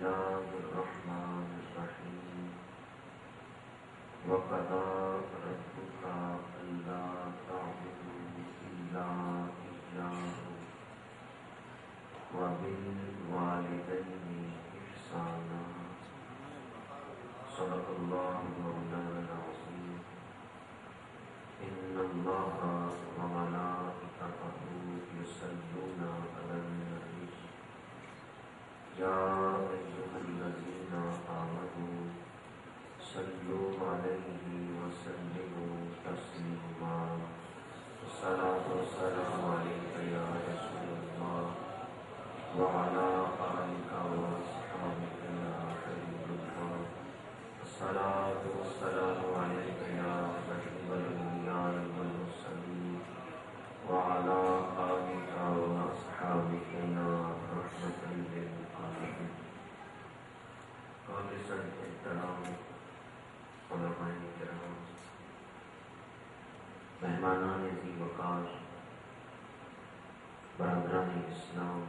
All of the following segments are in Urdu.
الله الرحمن الرحيم وقضى ربك ألا تعبدوا إلا إياه وبالوالدين إحسانا صدق الله مولانا العظيم إن الله وملائكته يصلون على النبي يا أيها الذين آمنوا صلوا عليه وسلموا تسليما الصلاة والسلام عليك يا رسول الله وعلى آلك وأصحابك يا حبيب الله الصلاة والسلام عليك يا حبيب الأنبياء والمرسلين وعلى آلك وأصحابك يا رحمة للعالمين. قابل احترام علماء کرام، مہمانان ذی وقار، برادران اسلام،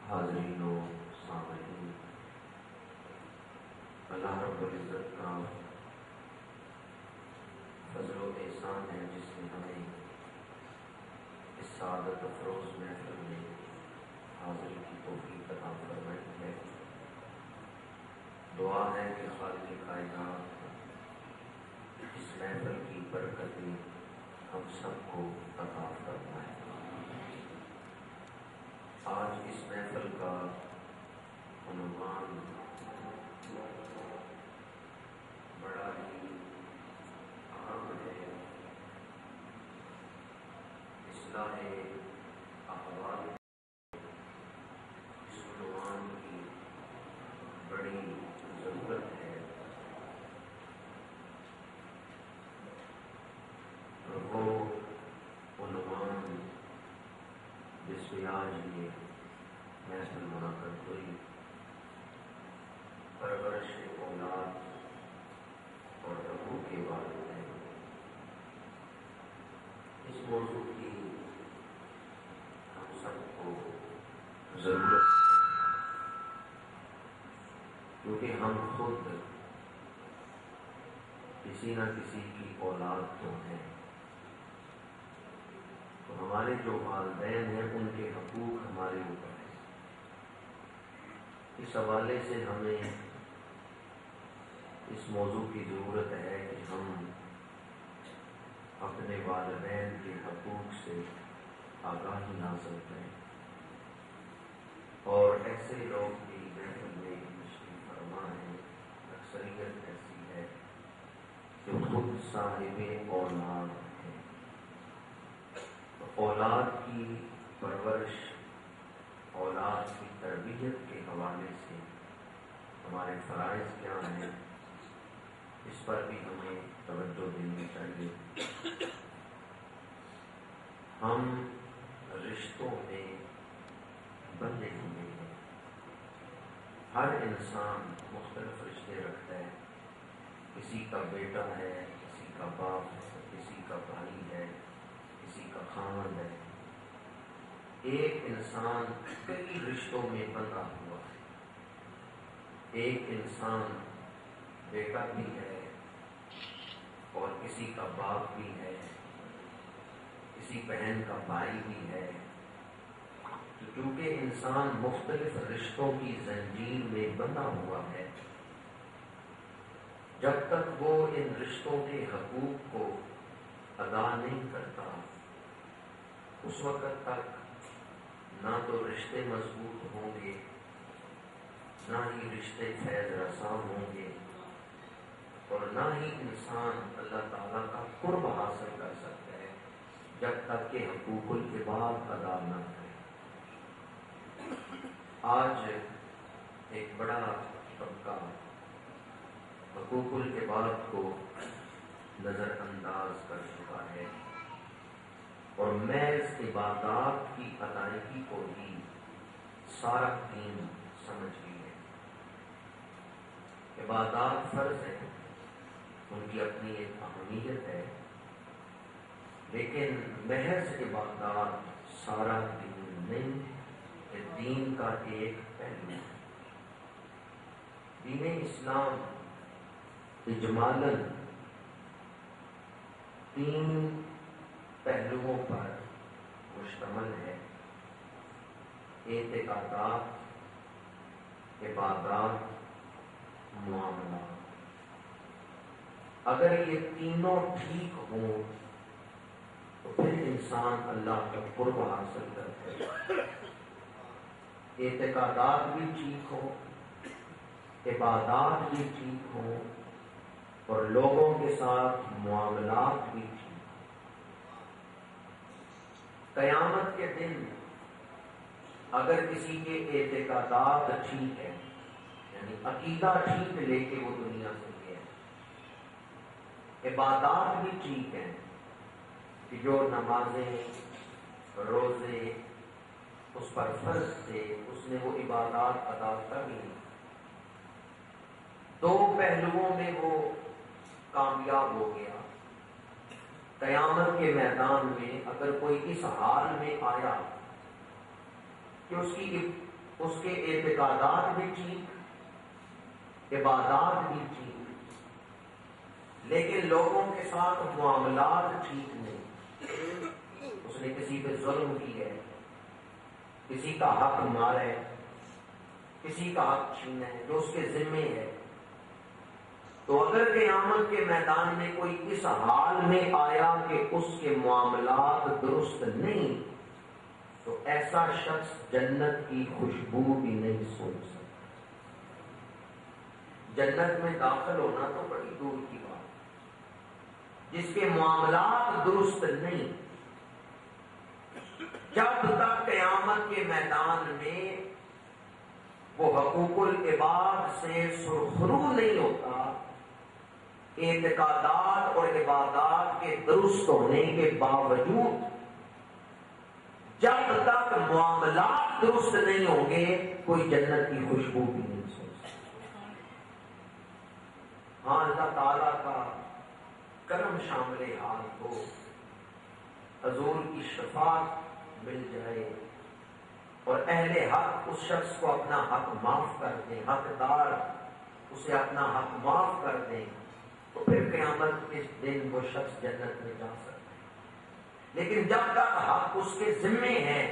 حاضرین و سامعین، اللہ رب العزت کا فضل و احسان ہے جس نے ہمیں اس سعادت افروز محفل میں حاضری کی توفیق عطا فرمائی ہے۔ دعا ہے کہ خالق کائنات اس محفل کی برکتیں ہم سب کو عطا فرمائے۔ آج اس محفل کا عنوان بڑا ہی اہم ہے، اصلاح احوال۔ اس عنوان کی بڑی ضرورت ہے اور وہ عنوان جس پہ آج یہ محفل منعقد ہوئی، پرورش اولاد اور حقوق کے والدین، اس موضوع کی ہم سب کو ضرورت ہے، کیونکہ ہم خود کسی نہ کسی کی اولاد تو ہیں، تو ہمارے جو والدین ہیں ان کے حقوق ہمارے اوپر ہیں۔ اس حوالے سے ہمیں اس موضوع کی ضرورت ہے کہ ہم اپنے والدین کے حقوق سے آگاہی حاصل کریں، اور ایسے لوگ بھی محفل میں تشریف فرما ہیں، اکثریت ایسی ہے جو خود صاحب اولاد ہیں۔ تو اولاد کی پرورش، اولاد کی تربیت کے حوالے سے ہمارے فرائض کیا ہیں، اس پر بھی ہمیں توجہ دینی چاہیے۔ ہم رشتوں میں بندھے ہوئے ہیں، ہر انسان مختلف رشتے رکھتا ہے، کسی کا بیٹا ہے، کسی کا باپ ہے، کسی کا بھائی ہے، کسی کا خاوند ہے۔ ایک انسان کئی رشتوں میں بندھا ہوا ہے۔ ایک انسان بیٹا بھی ہے اور کسی کا باپ بھی ہے، کسی بہن کا بھائی بھی ہے۔ تو چونکہ انسان مختلف رشتوں کی زنجیر میں بندھا ہوا ہے، جب تک وہ ان رشتوں کے حقوق کو ادا نہیں کرتا، اس وقت تک نہ تو رشتے مضبوط ہوں گے، نہ ہی رشتے فیض رساں ہوں گے، اور نہ ہی انسان اللہ تعالیٰ کا قرب حاصل کر سکتا ہے جب تک کہ حقوق العباد ادا نہ کرے۔ آج ایک بڑا طبقہ حقوق العباد کو نظر انداز کر چکا ہے اور محض عبادات کی ادائیگی کو ہی سارا دین سمجھ لی ہے۔ عبادات فرض ہے، ان کی اپنی ایک اہمیت ہے، لیکن محض عبادات سارا دین نہیں، یہ دین کا ایک پہلو ہے۔ دین اسلام اجمالاً 3 پہلوؤں پر مشتمل ہے: اعتقادات، عبادات، معاملات۔ اگر یہ تینوں ٹھیک ہوں تو پھر انسان اللہ کا قرب حاصل کرتا ہے۔ اعتقادات بھی ٹھیک ہوں، عبادات بھی ٹھیک ہوں، اور لوگوں کے ساتھ معاملات بھی ٹھیک ہوں۔ قیامت کے دن اگر کسی کے اعتقادات ٹھیک ہیں، یعنی عقیدہ ٹھیک لے کے وہ دنیا سے گیا، عبادات بھی ٹھیک ہیں کہ جو نمازیں، روزے اس پر فرض تھے اس نے وہ عبادات ادا کر لی، 2 پہلوؤں میں وہ کامیاب ہو گیا۔ قیامت کے میدان میں اگر کوئی اس حال میں آیا کہ اس کے اعتقادات بھی ٹھیک، عبادات بھی ٹھیک، لیکن لوگوں کے ساتھ معاملات ٹھیک نہیں، اس نے کسی پہ ظلم کیا ہے، کسی کا حق مارا ہے، کسی کا حق چھینا ہے جو اس کے ذمے ہے، تو اگر قیامت کے میدان میں کوئی اس حال میں آیا کہ اس کے معاملات درست نہیں، تو ایسا شخص جنت کی خوشبو بھی نہیں سوچ سکتا۔ جنت میں داخل ہونا تو بڑی دور کی بات، جس کے معاملات درست نہیں، جب تک قیامت کے میدان میں وہ حقوق العباد سے سرخرو نہیں ہوتا، اعتقادات اور عبادات کے درست ہونے کے باوجود جب تک معاملات درست نہیں ہوں گے کوئی جنت کی خوشبو بھی نہیں سوچ سکتا۔ ہاں، اللہ تعالیٰ کا کرم شامل حال ہو، حضور کی شفاعت مل جائے اور اہل حق اس شخص کو اپنا حق معاف کر دیں، حقدار اسے اپنا حق معاف کر دیں، تو پھر قیامت کے دن وہ شخص جنت میں جا سکتا ہے۔ لیکن جب تک حق اس کے ذمے ہے،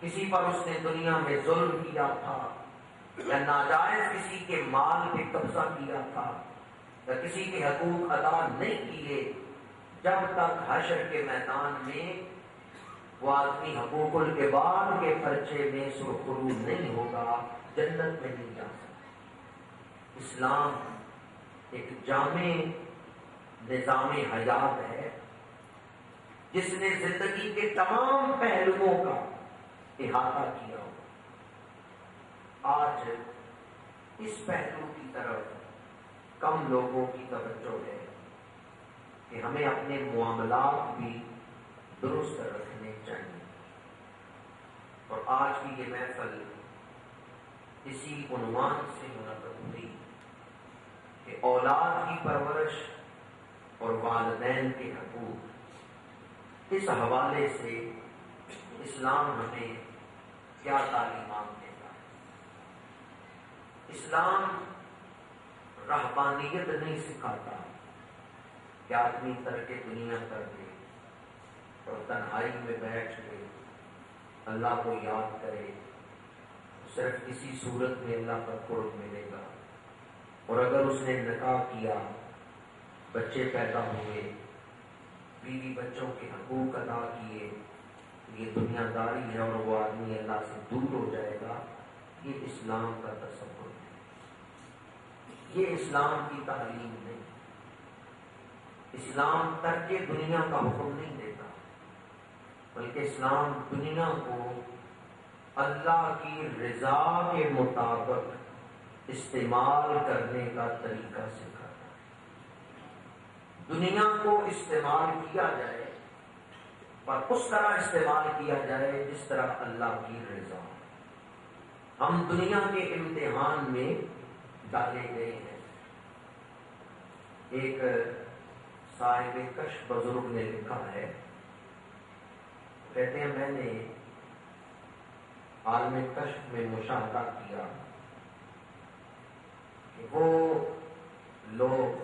کسی پر اس نے دنیا میں ظلم کیا تھا، یا ناجائز کسی کے مال پہ قبضہ کیا تھا، یا کسی کے حقوق ادا نہیں کیے، جب تک حشر کے میدان میں وہ آدمی حقوق العباد کے پرچے میں سرخرو نہیں ہوگا، جنت میں نہیں جا سکتا۔ اسلام ایک جامع نظام حیات ہے جس نے زندگی کے تمام پہلوؤں کا احاطہ کیا ہو۔ آج اس پہلو کی طرف کم لوگوں کی توجہ ہے کہ ہمیں اپنے معاملات بھی درست رکھنے چاہیے، اور آج کی یہ محفل اسی عنوان سے منعقد ہوئی کہ اولاد کی پرورش اور والدین کے حقوق۔ اس حوالے سے اسلام ہمیں کیا تعلیمات دیتا ہے؟ اسلام رہبانیت نہیں سکھاتا کہ آدمی ترک دنیا کر دے اور تنہائی میں بیٹھ کے اللہ کو یاد کرے، صرف کسی صورت میں اللہ کا قرب ملے گا، اور اگر اس نے نکاح کیا، بچے پیدا ہوئے، بیوی بچوں کے حقوق ادا کیے، یہ دنیا داری ہے اور وہ آدمی اللہ سے دور ہو جائے گا، یہ اسلام کا تصور ہے، یہ اسلام کی تعلیم نہیں۔ اسلام ترک دنیا کا حکم نہیں دیتا، بلکہ اسلام دنیا کو اللہ کی رضا کے مطابق استعمال کرنے کا طریقہ سکھاتا ہے۔ دنیا کو استعمال کیا جائے، پر اس طرح استعمال کیا جائے جس طرح اللہ کی رضا۔ ہم دنیا کے امتحان میں ڈالے گئے ہیں۔ ایک صاحب کشف بزرگ نے لکھا ہے، کہتے ہیں میں نے عالم کشف میں مشاہدہ کیا وہ لوگ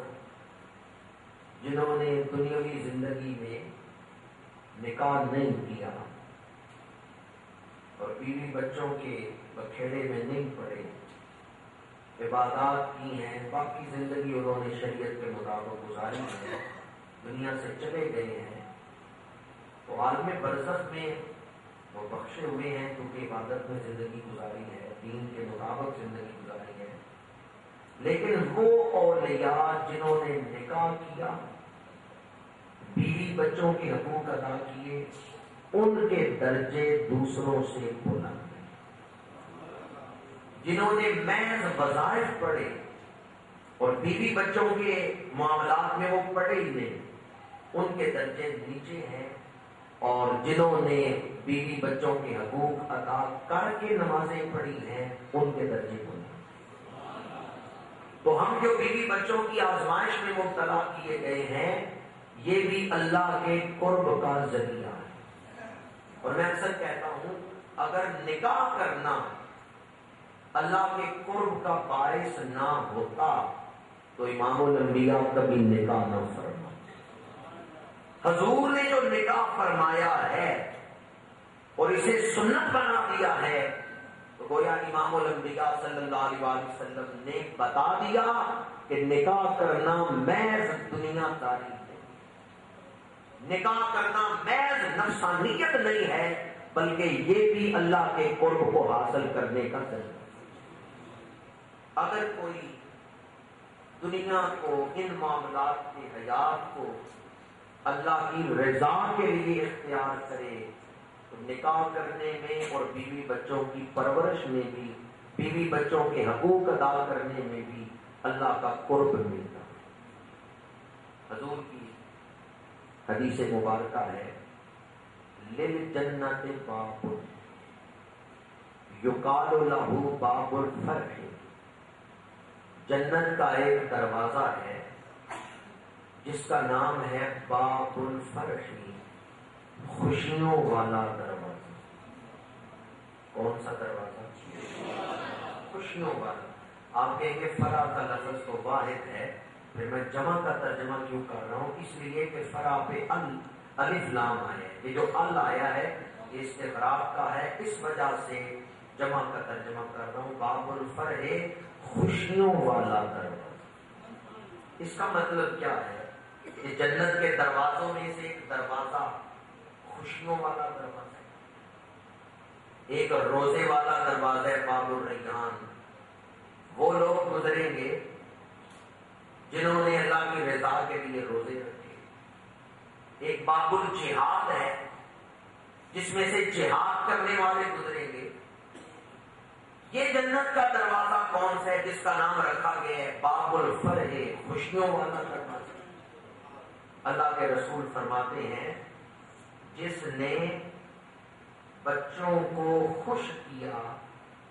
جنہوں نے دنیاوی زندگی میں نکاح نہیں کیا اور بیوی بچوں کے بکھیڑے میں نہیں پڑے، عبادات کی ہیں، باقی زندگی انہوں نے شریعت کے مطابق گزاری ہے، دنیا سے چلے گئے ہیں، تو عالم برزخ میں وہ بخشے ہوئے ہیں کیونکہ عبادت میں زندگی گزاری ہے، دین کے مطابق زندگی گزاری ہے۔ لیکن وہ اولیاء جنہوں نے نکاح کیا، بیوی بچوں کے حقوق ادا کیے، ان کے درجے دوسروں سے بلند ہیں۔ جنہوں نے محض وظائف پڑھے اور بیوی بچوں کے معاملات میں وہ پڑھے ہی نہیں، ان کے درجے نیچے ہیں، اور جنہوں نے بیوی بچوں کے حقوق ادا کر کے نمازیں پڑھی ہیں، ان کے درجے بلند ہیں۔ تو ہم جو بیوی بچوں کی آزمائش میں مبتلا کیے گئے ہیں، یہ بھی اللہ کے قرب کا ذریعہ ہے۔ اور میں اکثر کہتا ہوں، اگر نکاح کرنا اللہ کے قرب کا باعث نہ ہوتا تو امام الانبیاء کبھی نکاح نہ فرماتے۔ حضور نے جو نکاح فرمایا ہے اور اسے سنت بنا دیا ہے، تو گویا امام الانبیاء صلی اللہ علیہ وسلم نے بتا دیا کہ نکاح کرنا محض دنیا داری ہے، نکاح کرنا محض نفسانیت نہیں ہے، بلکہ یہ بھی اللہ کے قرب کو حاصل کرنے کا ذریعہ ہے۔ اگر کوئی دنیا کو، ان معاملات کی حیات کو اللہ کی رضا کے لیے اختیار کرے تو نکاح کرنے میں اور بیوی بچوں کی پرورش میں بھی، بیوی بچوں کے حقوق ادا کرنے میں بھی اللہ کا قرب ملتا ہے۔ حضور کی حدیث مبارکہ ہے، للجنت باب یقال لہ باب الفرح، جنت کا ایک دروازہ ہے جس کا نام ہے باب الفرح، خوشیوں والا دروازہ۔ کون سا دروازہ؟ خوشیوں والا۔ آپ کہیں گے فرح کا لفظ تو واحد ہے، پھر میں جمع کا ترجمہ کیوں کر رہا ہوں؟ اس لیے کہ فرح پہ الف لام آیا ہے، یہ جو ال آیا ہے یہ استغراق کا ہے، اس وجہ سے جمع کا ترجمہ کر رہا ہوں۔ باب الفرح، خوشیوں والا دروازہ۔ اس کا مطلب کیا ہے؟ کہ جنت کے دروازوں میں سے ایک دروازہ خوشیوں والا دروازہ ہے، ایک روزے والا دروازہ ہے باب الریحان۔ وہ لوگ گزریں گے جنہوں نے اللہ کی رضا کے لیے روزے رکھے۔ ایک باب الجہاد ہے جس میں سے جہاد کرنے والے گزریں گے۔ یہ جنت کا دروازہ کون سا ہے جس کا نام رکھا گیا ہے باب الفرح، خوشیوں والا دروازہ؟ اللہ کے رسول فرماتے ہیں، جس نے بچوں کو خوش کیا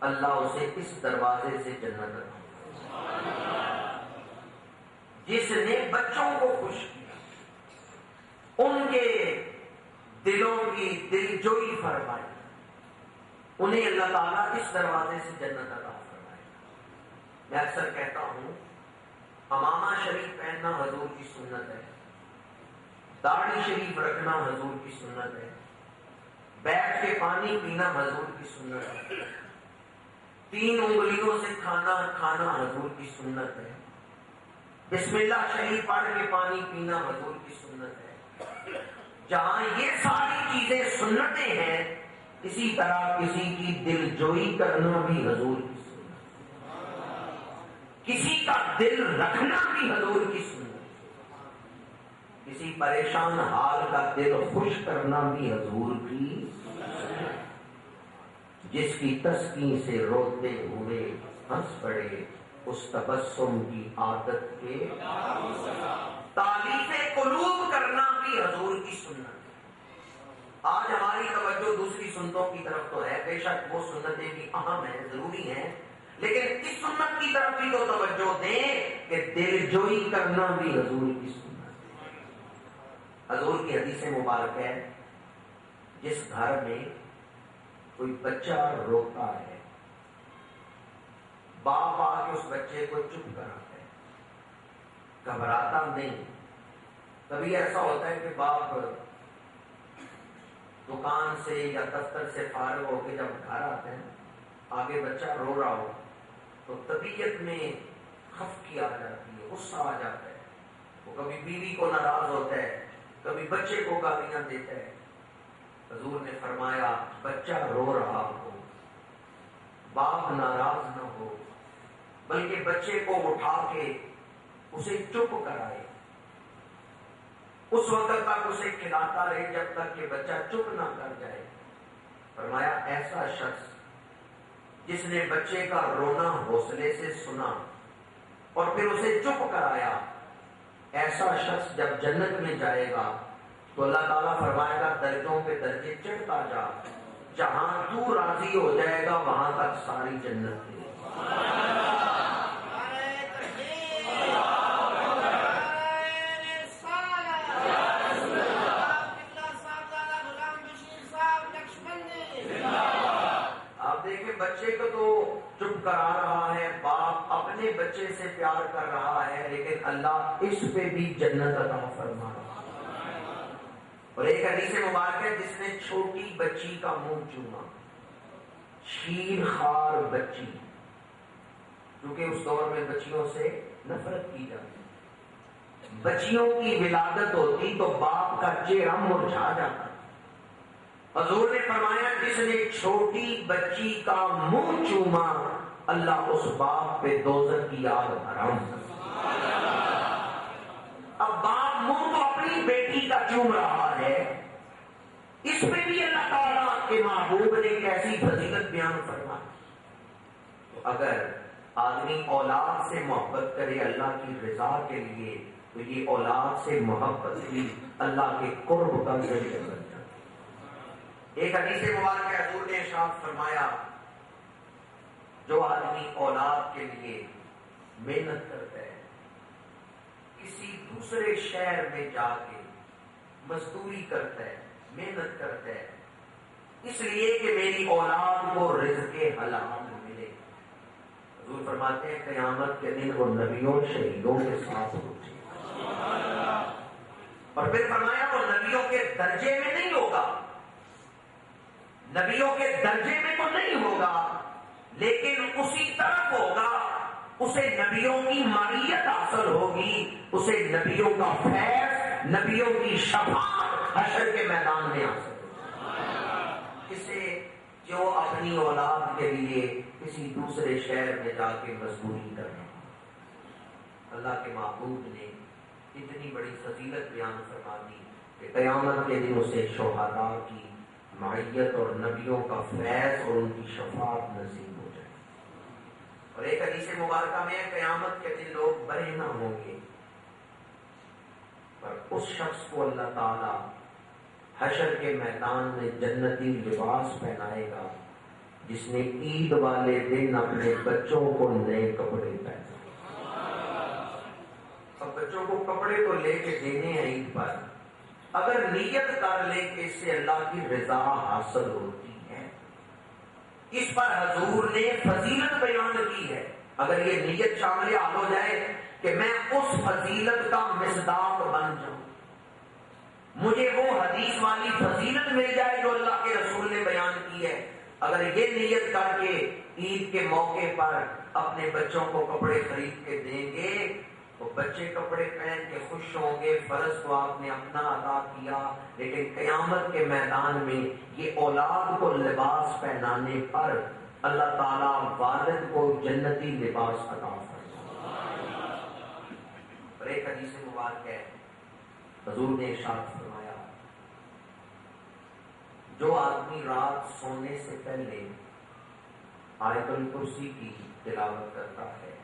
اللہ اسے اس دروازے سے جنت رکھے۔ جس نے بچوں کو خوش کیا، ان کے دلوں کی دل جوئی فرمائی، انہیں اللہ تعالیٰ اس دروازے سے جنت عطا فرمائے۔ میں اکثر کہتا ہوں، امامہ شریف پہننا حضور کی سنت ہے، داڑھی شریف رکھنا حضور کی سنت ہے، بیٹھ کے پانی پینا حضور کی سنت ہے، 3 انگلیوں سے کھانا کھانا حضور کی سنت ہے، بسم اللہ شریف پڑھ کے پانی پینا حضور کی سنت ہے۔ جہاں یہ ساری چیزیں سنتیں ہیں، اسی طرح کسی کی دل جوئی کرنا بھی حضور کی سنت ہے، کسی کا دل رکھنا بھی حضور کی سنت ہے، کسی پریشان حال کا دل خوش کرنا بھی حضور کی سنت ہے۔ جس کی تسکین سے روتے ہوئے ہنس پڑے، اس تبسم کی عادت کے تعلیف قلوب کرنا بھی حضور کی سنت ہے۔ آج ہماری توجہ دوسری سنتوں کی طرف تو ہے، بے شک وہ سنتیں بھی اہم ہیں، ضروری ہیں، لیکن اس سنت کی طرف بھی تو توجہ دیں کہ دل جوئی کرنا بھی حضور کی سنت ہے۔ حضور کی حدیث مبارک ہے، جس گھر میں کوئی بچہ روتا ہے، باپ آ کے اس بچے کو چپ کراتا ہے، گھبراتا نہیں۔ کبھی ایسا ہوتا ہے کہ باپ دکان سے یا دفتر سے فارغ ہو کے جب گھر آتے ہیں، آگے بچہ رو رہا ہو تو طبیعت میں خفگی آ جاتی ہے، غصہ آ جاتا ہے، وہ کبھی بیوی کو ناراض ہوتا ہے، کبھی بچے کو گالیاں دیتا ہے۔ حضور نے فرمایا بچہ رو رہا ہو، باپ ناراض نہ ہو، بلکہ بچے کو اٹھا کے اسے چپ کرائے، اس وقت تک اسے کھلاتا رہے جب تک کہ بچہ چپ نہ کر جائے۔ فرمایا ایسا شخص جس نے بچے کا رونا حوصلے سے سنا اور پھر اسے چپ کرایا، ایسا شخص جب جنت میں جائے گا تو اللہ تعالیٰ فرمائے گا درجوں پہ درجے چڑھتا جا، جہاں تو راضی ہو جائے گا وہاں تک ساری جنت ہے۔ آپ دیکھیں بچے کو تو چپ کرا رہا ہے، باپ اپنے بچے سے پیار کر رہا ہے، لیکن اللہ اس پہ بھی جنت عطا فرما رہا ہے۔ اور ایک حدیث مبارک ہے جس نے چھوٹی بچی کا منہ چوما، شیر خوار بچی، کیونکہ اس دور میں بچیوں سے نفرت کی جاتی، بچیوں کی ولادت ہوتی تو باپ کا چہرہ مرجھا جاتا۔ حضور نے فرمایا جس نے چھوٹی بچی کا منہ چوما اللہ اس باپ پہ دوزخ کی آگ حرام کر۔ اب باپ منہ تو اپنی بیٹی کا چوم رہا ہے، اس پہ بھی اللہ تعالیٰ کے محبوب نے کیسی فضیلت بیان فرمائی۔ تو اگر آدمی اولاد سے محبت کرے اللہ کی رضا کے لیے تو یہ اولاد سے محبت بھی اللہ کے قرب کا ذریعہ بن جاتا ہے۔ ایک حدیث مبارک حضور نے ارشاد فرمایا جو آدمی اولاد کے لیے محنت کرتا ہے، کسی دوسرے شہر میں جا کے مزدوری کرتا ہے، محنت کرتا ہے اس لیے کہ میری اولاد کو رزق حلال ملے، حضور فرماتے ہیں قیامت کے دن وہ نبیوں شہیدوں کے ساتھ ہوتے ہیں۔ اور پھر فرمایا وہ نبیوں کے درجے میں نہیں ہوگا، نبیوں کے درجے میں تو نہیں ہوگا لیکن اسی طرف ہوگا، اسے نبیوں کی معیت حاصل ہوگی، اسے نبیوں کا فیض، نبیوں کی شفاعت حشر کے میدان میں حاصل ہوگی۔ اسے جو اپنی اولاد کے لیے کسی دوسرے شہر میں جا کے مزدوری کر رہا ہے۔ اللہ کے محبوب نے اتنی بڑی فضیلت بیان فرما دی کہ قیامت کے دن اسے شہداء کی معیت اور نبیوں کا فیض اور ان کی شفاعت نصیب ہو جائے۔ اور ایک حدیث مبارکہ میں قیامت کے دن لوگ بڑے نہ ہوں گے، پر اس شخص کو اللہ تعالی حشر کے میدان میں جنتی لباس پہنائے گا جس نے عید والے دن اپنے بچوں کو نئے کپڑے پہنائے۔ اب بچوں کو کپڑے تو لے کے دینے ہیں عید پر، اگر نیت کر لے کہ اس سے اللہ کی رضا حاصل ہوتی ہے، اس پر حضور نے فضیلت بیان کی ہے۔ اگر یہ نیت شامل حال ہو جائے کہ میں اس فضیلت کا مصداق بن جاؤں، مجھے وہ حدیث والی فضیلت مل جائے جو اللہ کے رسول نے بیان کی ہے، اگر یہ نیت کر کے عید کے موقع پر اپنے بچوں کو کپڑے خرید کے دیں گے تو بچے کپڑے پہن کے خوش ہوں گے، فرض تو آپ نے اپنا ادا کیا، لیکن قیامت کے میدان میں یہ اولاد کو لباس پہنانے پر اللہ تعالیٰ والد کو جنتی لباس عطا فرمائے۔ اور ایک حدیث مبارک ہے حضور نے ارشاد فرمایا جو آدمی رات سونے سے پہلے آیت الکرسی کی تلاوت کرتا ہے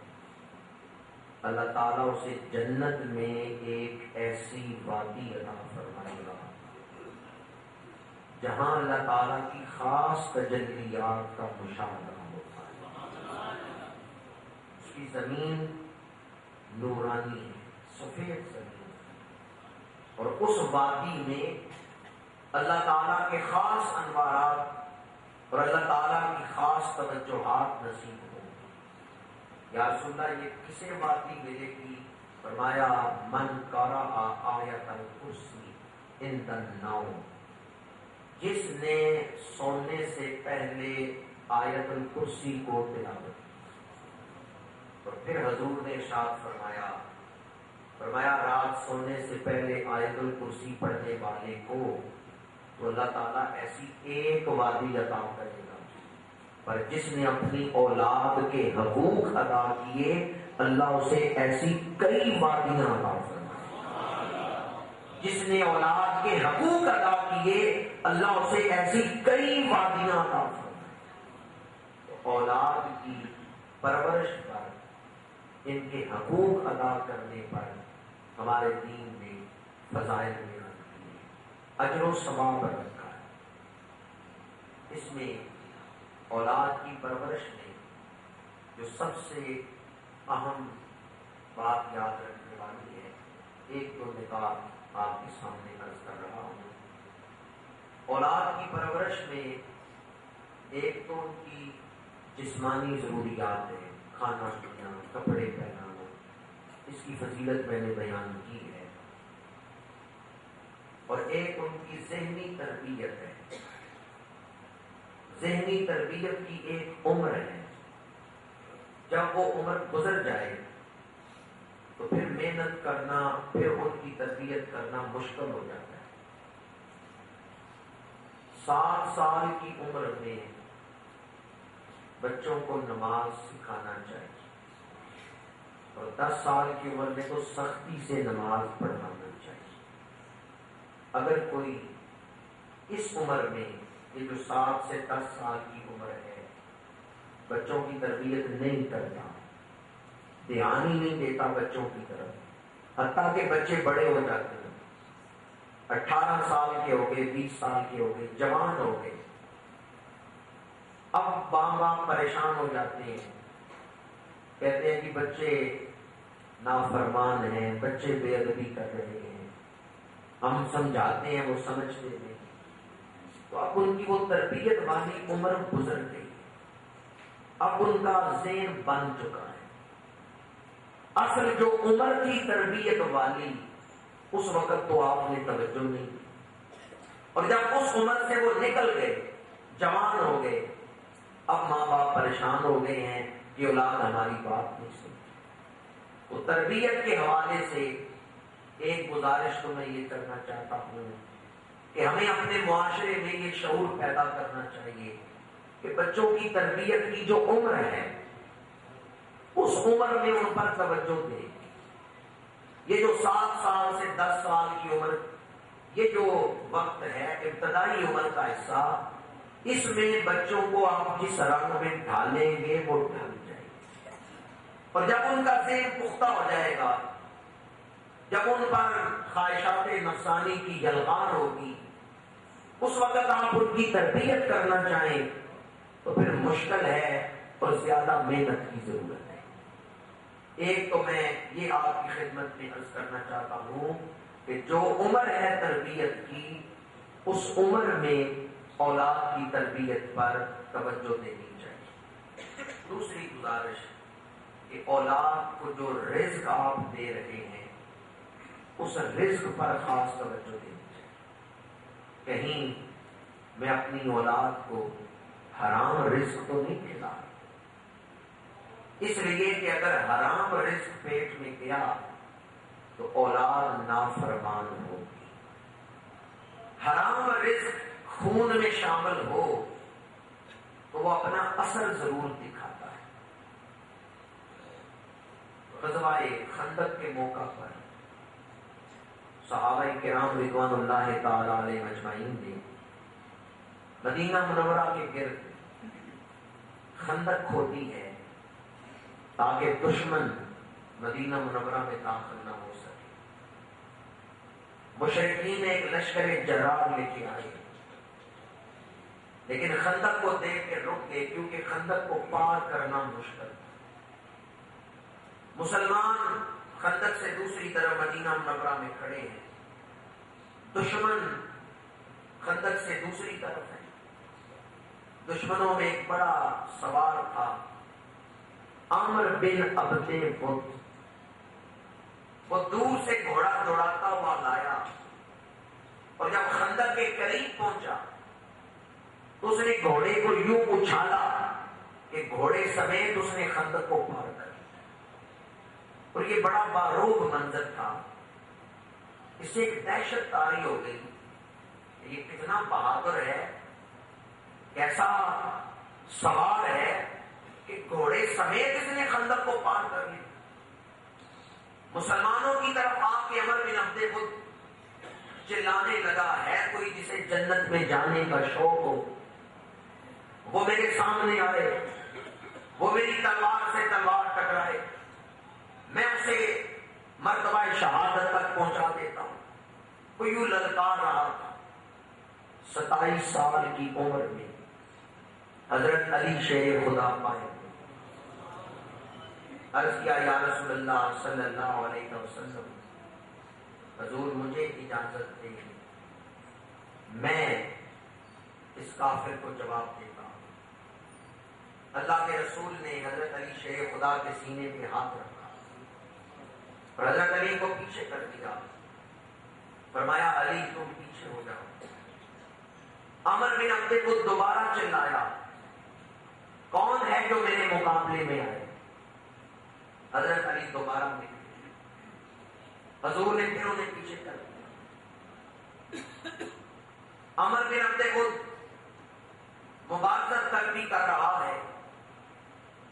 اللہ تعالیٰ اسے جنت میں ایک ایسی وادی عطا فرمائے گا جہاں اللہ تعالیٰ کی خاص تجلیات کا مشاہدہ ہوتا ہے۔ اس کی زمین نورانی ہے، سفید زمین، اور اس وادی میں اللہ تعالیٰ کے خاص انوارات اور اللہ تعالیٰ کی خاص توجہات نصیب ہوں گی۔ یا رسول اللہ یہ کسے وادی ملے گی؟ فرمایا من قرأ آیت الکرسی عند النوم، جس نے سونے سے پہلے آیت الکرسی کو تلاوت کی۔ اور پھر حضور نے ارشاد فرمایا رات سونے سے پہلے آیت الکرسی پڑھنے والے کو تو اللہ تعالیٰ ایسی ایک وادی عطا کرے گا، پر جس نے اپنی اولاد کے حقوق ادا کیے اللہ اسے ایسی کئی وادیاں عطا فرمائے۔ جس نے اولاد کے حقوق ادا کیے اللہ اسے ایسی کئی وادیاں عطا فرمائے۔ تو اولاد کی پرورش پر، ان کے حقوق ادا کرنے پر ہمارے دین میں فضائل میں اجر و ثواب رکھا ہے۔ اس میں اولاد کی پرورش میں جو سب سے اہم بات یاد رکھنے والی ہے، ایک تو نکات آپ کے سامنے عرض کر رہا ہوں۔ اولاد کی پرورش میں ایک تو ان کی جسمانی ضروریات ہے، کھانا پینا، کپڑے پہنانا، اس کی فضیلت میں نے بیان کی ہے، اور ایک ان کی ذہنی تربیت ہے۔ ذہنی تربیت کی ایک عمر ہے، جب وہ عمر گزر جائے تو پھر محنت کرنا، پھر ان کی تربیت کرنا مشکل ہو جاتا ہے۔ 7 سال کی عمر میں بچوں کو نماز سکھانا چاہیے، اور 10 سال کی عمر میں تو سختی سے نماز پڑھانا چاہیے۔ اگر کوئی اس عمر میں، یہ جو 7 سے 10 سال کی عمر ہے، بچوں کی تربیت نہیں کرتا، دھیان ہی نہیں دیتا بچوں کی طرف، حتیٰ کہ بچے بڑے ہو جاتے ہیں، 18 سال کے ہو گئے، 20 سال کے ہو گئے، جوان ہو گئے، اب ماں باپ پریشان ہو جاتے ہیں، کہتے ہیں کہ بچے نافرمان ہیں، بچے بے ادبی کر رہے ہیں، ہم سمجھاتے ہیں وہ سمجھتے نہیں۔ تو اب ان کی وہ تربیت والی عمر گزر گئی، اب ان کا ذہن بن چکا ہے۔ اصل جو عمر کی تربیت والی، اس وقت تو آپ نے توجہ نہیں دی، اور جب اس عمر سے وہ نکل گئے، جوان ہو گئے، اب ماں باپ پریشان ہو گئے ہیں کہ اولاد ہماری بات نہیں سنتی۔ وہ تربیت کے حوالے سے ایک گزارش تو میں یہ کرنا چاہتا ہوں کہ ہمیں اپنے معاشرے میں یہ شعور پیدا کرنا چاہیے کہ بچوں کی تربیت کی جو عمر ہے، اس عمر میں ان پر توجہ دیں۔ یہ جو 7 سال سے 10 سال کی عمر، یہ جو وقت ہے، ابتدائی عمر کا حصہ، اس میں بچوں کو آپ جس رنگ میں ڈھالیں گے وہ ڈھل جائے گا، اور جب ان کا ذہن پختہ ہو جائے گا، جب ان پر خواہشات نفسانی کی یلغار ہوگی، اس وقت آپ ان کی تربیت کرنا چاہیں تو پھر مشکل ہے اور زیادہ محنت کی ضرورت ہے۔ ایک تو میں یہ آپ کی خدمت میں عرض کرنا چاہتا ہوں کہ جو عمر ہے تربیت کی، اس عمر میں اولاد کی تربیت پر توجہ دینی چاہیے۔ دوسری گزارش کہ اولاد کو جو رزق آپ دے رہے ہیں، اس رزق پر خاص توجہ دینی چاہیے۔ کہیں میں اپنی اولاد کو حرام رزق تو نہیں کھلا، اس لیے کہ اگر حرام رزق پیٹ میں گیا تو اولاد نافرمان ہوگی۔ حرام رزق خون میں شامل ہو تو وہ اپنا اثر ضرور دکھاتا ہے۔ غزوہ خندق کے موقع پر صحابہ کرام رضوان اللہ تعالی علیہ اجمعین نے مدینہ منورہ کے گرد خندق کھودی ہے تاکہ دشمن مدینہ منورہ میں داخل نہ ہو سکے۔ مشرکین ایک لشکر جرار لے کے آئے، لیکن خندق کو دیکھ کے رک گئے کیونکہ خندق کو پار کرنا مشکل تھا۔ مسلمان خندق سے دوسری طرف مدینہ منورہ میں کھڑے ہیں، دشمن خندق سے دوسری طرف ہے۔ دشمنوں میں ایک بڑا سوار تھا، عمرو بن عبد ود وہ دور سے گھوڑا دوڑاتا ہوا لایا اور جب خندق کے قریب پہنچا تو اس نے گھوڑے کو یوں اچھالا کہ گھوڑے سمیت اس نے خندق کو پار کر دیا۔ اور یہ بڑا باروب منظر تھا، اس سے ایک دہشت طاری ہو گئی، یہ کتنا بہادر ہے، کیسا سوار ہے کہ گھوڑے سمیت اس نے خندق کو پار کر لیا۔ مسلمانوں کی طرف آ کے عمرو بن عبد ود چلانے لگا، ہے کوئی جسے جنت میں جانے کا شوق ہو، وہ میرے سامنے آئے، وہ میری تلوار سے تلوار ٹکرائے، میں اسے مرتبہ شہادت تک پہنچا دیتا ہوں۔ وہ یوں للکار رہا تھا۔ 27 سال کی عمر میں حضرت علی شیر خدا پائے، عرض کیا یا رسول اللہ صلی اللہ علیہ وسلم، حضور مجھے اجازت دیں، میں اس کافر کو جواب دیتا ہوں۔ اللہ کے رسول نے حضرت علی شیر خدا کے سینے پہ ہاتھ رکھا اور حضرت علی کو پیچھے کر دیا، فرمایا علی تم پیچھے ہو جاؤ۔ عمرو بن عبد ود دوبارہ چلایا، کون ہے جو میرے مقابلے میں آئے؟ حضرت علی دوبارہ نکلے، حضور نے پھر انہیں پیچھے کر دیا۔ عمرو بن عبد ود مبارزت تک بھی کر رہا ہے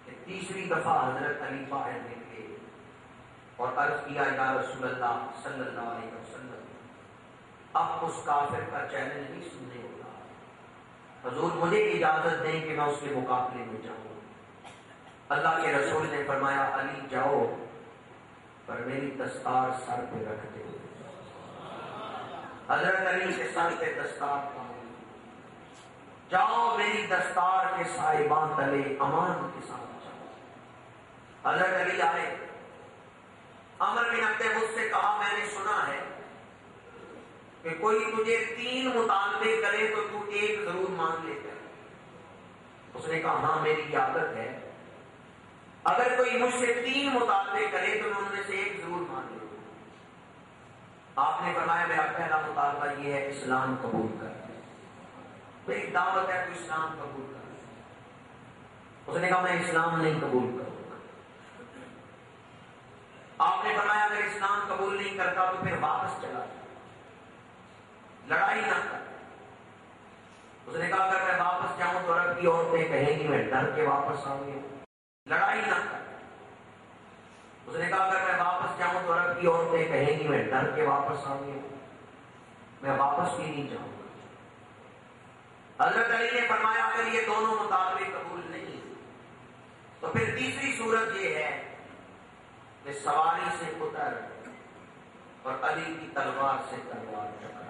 کہ تیسری دفعہ حضرت علی باہر نکلے اور عرض کیا یا رسول اللہ صلی اللہ علیہ وسلم، اب اس کافر کا چیلنج نہیں سننے ہوگا، حضور مجھے اجازت دیں کہ میں اس کے مقابلے میں جاؤں۔ اللہ کے رسول نے فرمایا علی جاؤ، پر میری دستار سر پہ رکھ دے۔ حضرت علی کے سر پہ دستار پاؤں، جاؤ میری دستار کے سائبان تلے امان کے ساتھ جاؤ۔ حضرت علی آئے، عمرو بن عبد ود سے کہا میں نے سنا ہے کہ کوئی تجھے 3 مطالبے کرے تو تو ایک ضرور مان لیتا ہے۔ اس نے کہا ہاں میری عادت ہے، اگر کوئی مجھ سے 3 مطالبے کرے تو میں ان میں سے ایک ضرور مان لیتا ہوں۔ آپ نے فرمایا میرا پہلا مطالبہ یہ ہے اسلام قبول کر۔ تو ایک دعوت ہے تو اسلام قبول کر۔ اس نے کہا میں اسلام نہیں قبول کروں گا۔ آپ نے فرمایا اگر اسلام قبول نہیں کرتا تو پھر واپس چلا جا، لڑائی نہ کر۔ اس نے کہا اگر میں واپس جاؤں تو عرب کی عورتیں کہیں گی میں ڈر کے واپس آؤں گی، لڑائی نہ کر۔ اس نے کہا اگر میں واپس جاؤں تو عرب کی عورتیں کہیں گی میں ڈر کے واپس آؤں گی، میں واپس بھی نہیں جاؤں گا۔ حضرت علی نے فرمایا اگر یہ دونوں مطالبے قبول نہیں تو پھر تیسری صورت یہ ہے کہ سواری سے اتر اور علی کی تلوار سے تلوار ٹکرا۔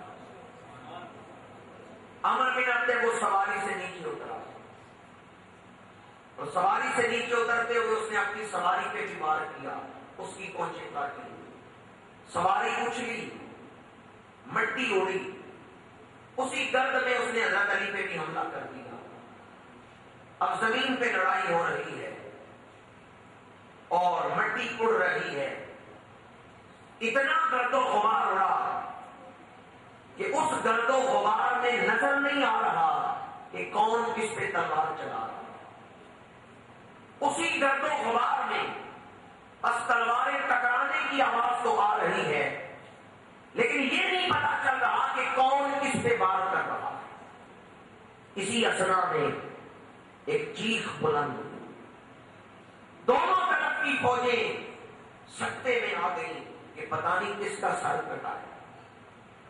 عمرو بن عبد ود سواری سے نیچے اترا اور سواری سے نیچے اترتے ہوئے اس نے اپنی سواری پہ بھی وار کیا، اس کی پونچھیں کاٹی، سواری اچھلی، مٹی اڑی، اسی گرد میں اس نے حضرت علی پہ بھی حملہ کر دیا۔ اب زمین پہ لڑائی ہو رہی ہے اور مٹی اڑ رہی ہے، اتنا گرد و غبار اڑا کہ اس گرد و غبار میں نظر نہیں آ رہا کہ کون کس پہ تلوار چلا رہا۔ اسی گرد و غبار میں بس تلواریں ٹکرانے کی آواز تو آ رہی ہے، لیکن یہ نہیں پتا چل رہا کہ کون کس پہ وار کر رہا ہے۔ اسی اثنا میں ایک چیخ بلند ہوئی، دونوں طرف کی فوجیں سکتے میں آ گئی کہ پتہ نہیں کس کا سر کٹا ہے۔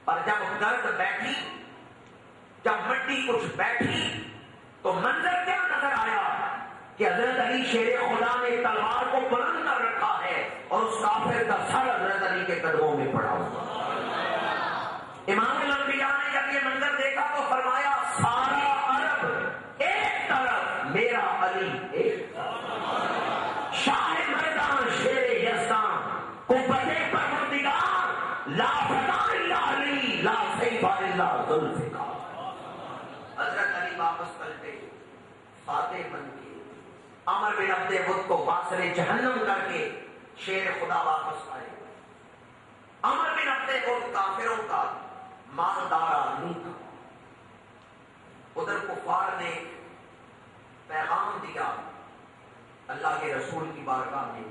اور جب گرد بیٹھی، جب مٹی کچھ بیٹھی تو منظر کیا نظر آیا کہ حضرت علی شیر خدا نے تلوار کو بلند کر رکھا ہے اور اس کافر کا سر حضرت علی کے قدموں میں پڑا ہوا۔ امام الانبیاء نے جب یہ منظر دیکھا تو فرمایا سارا عرب ایک طرف، میرا علی ایک طرف، شاہ مردان شیر یزدان قوت پروردگار لا فدا الا علی لا سیف الا ذوالفقار۔ حضرت علی واپس پلٹے، فاتح بن کے عمر بن عبد ود کو باصر جہنم کر کے شیر خدا واپس آئے. عمر بن عبد ود کافروں کا مالدار آدمی تھا. ادھر کفار نے پیغام دیا اللہ کے رسول کی بارگاہ میں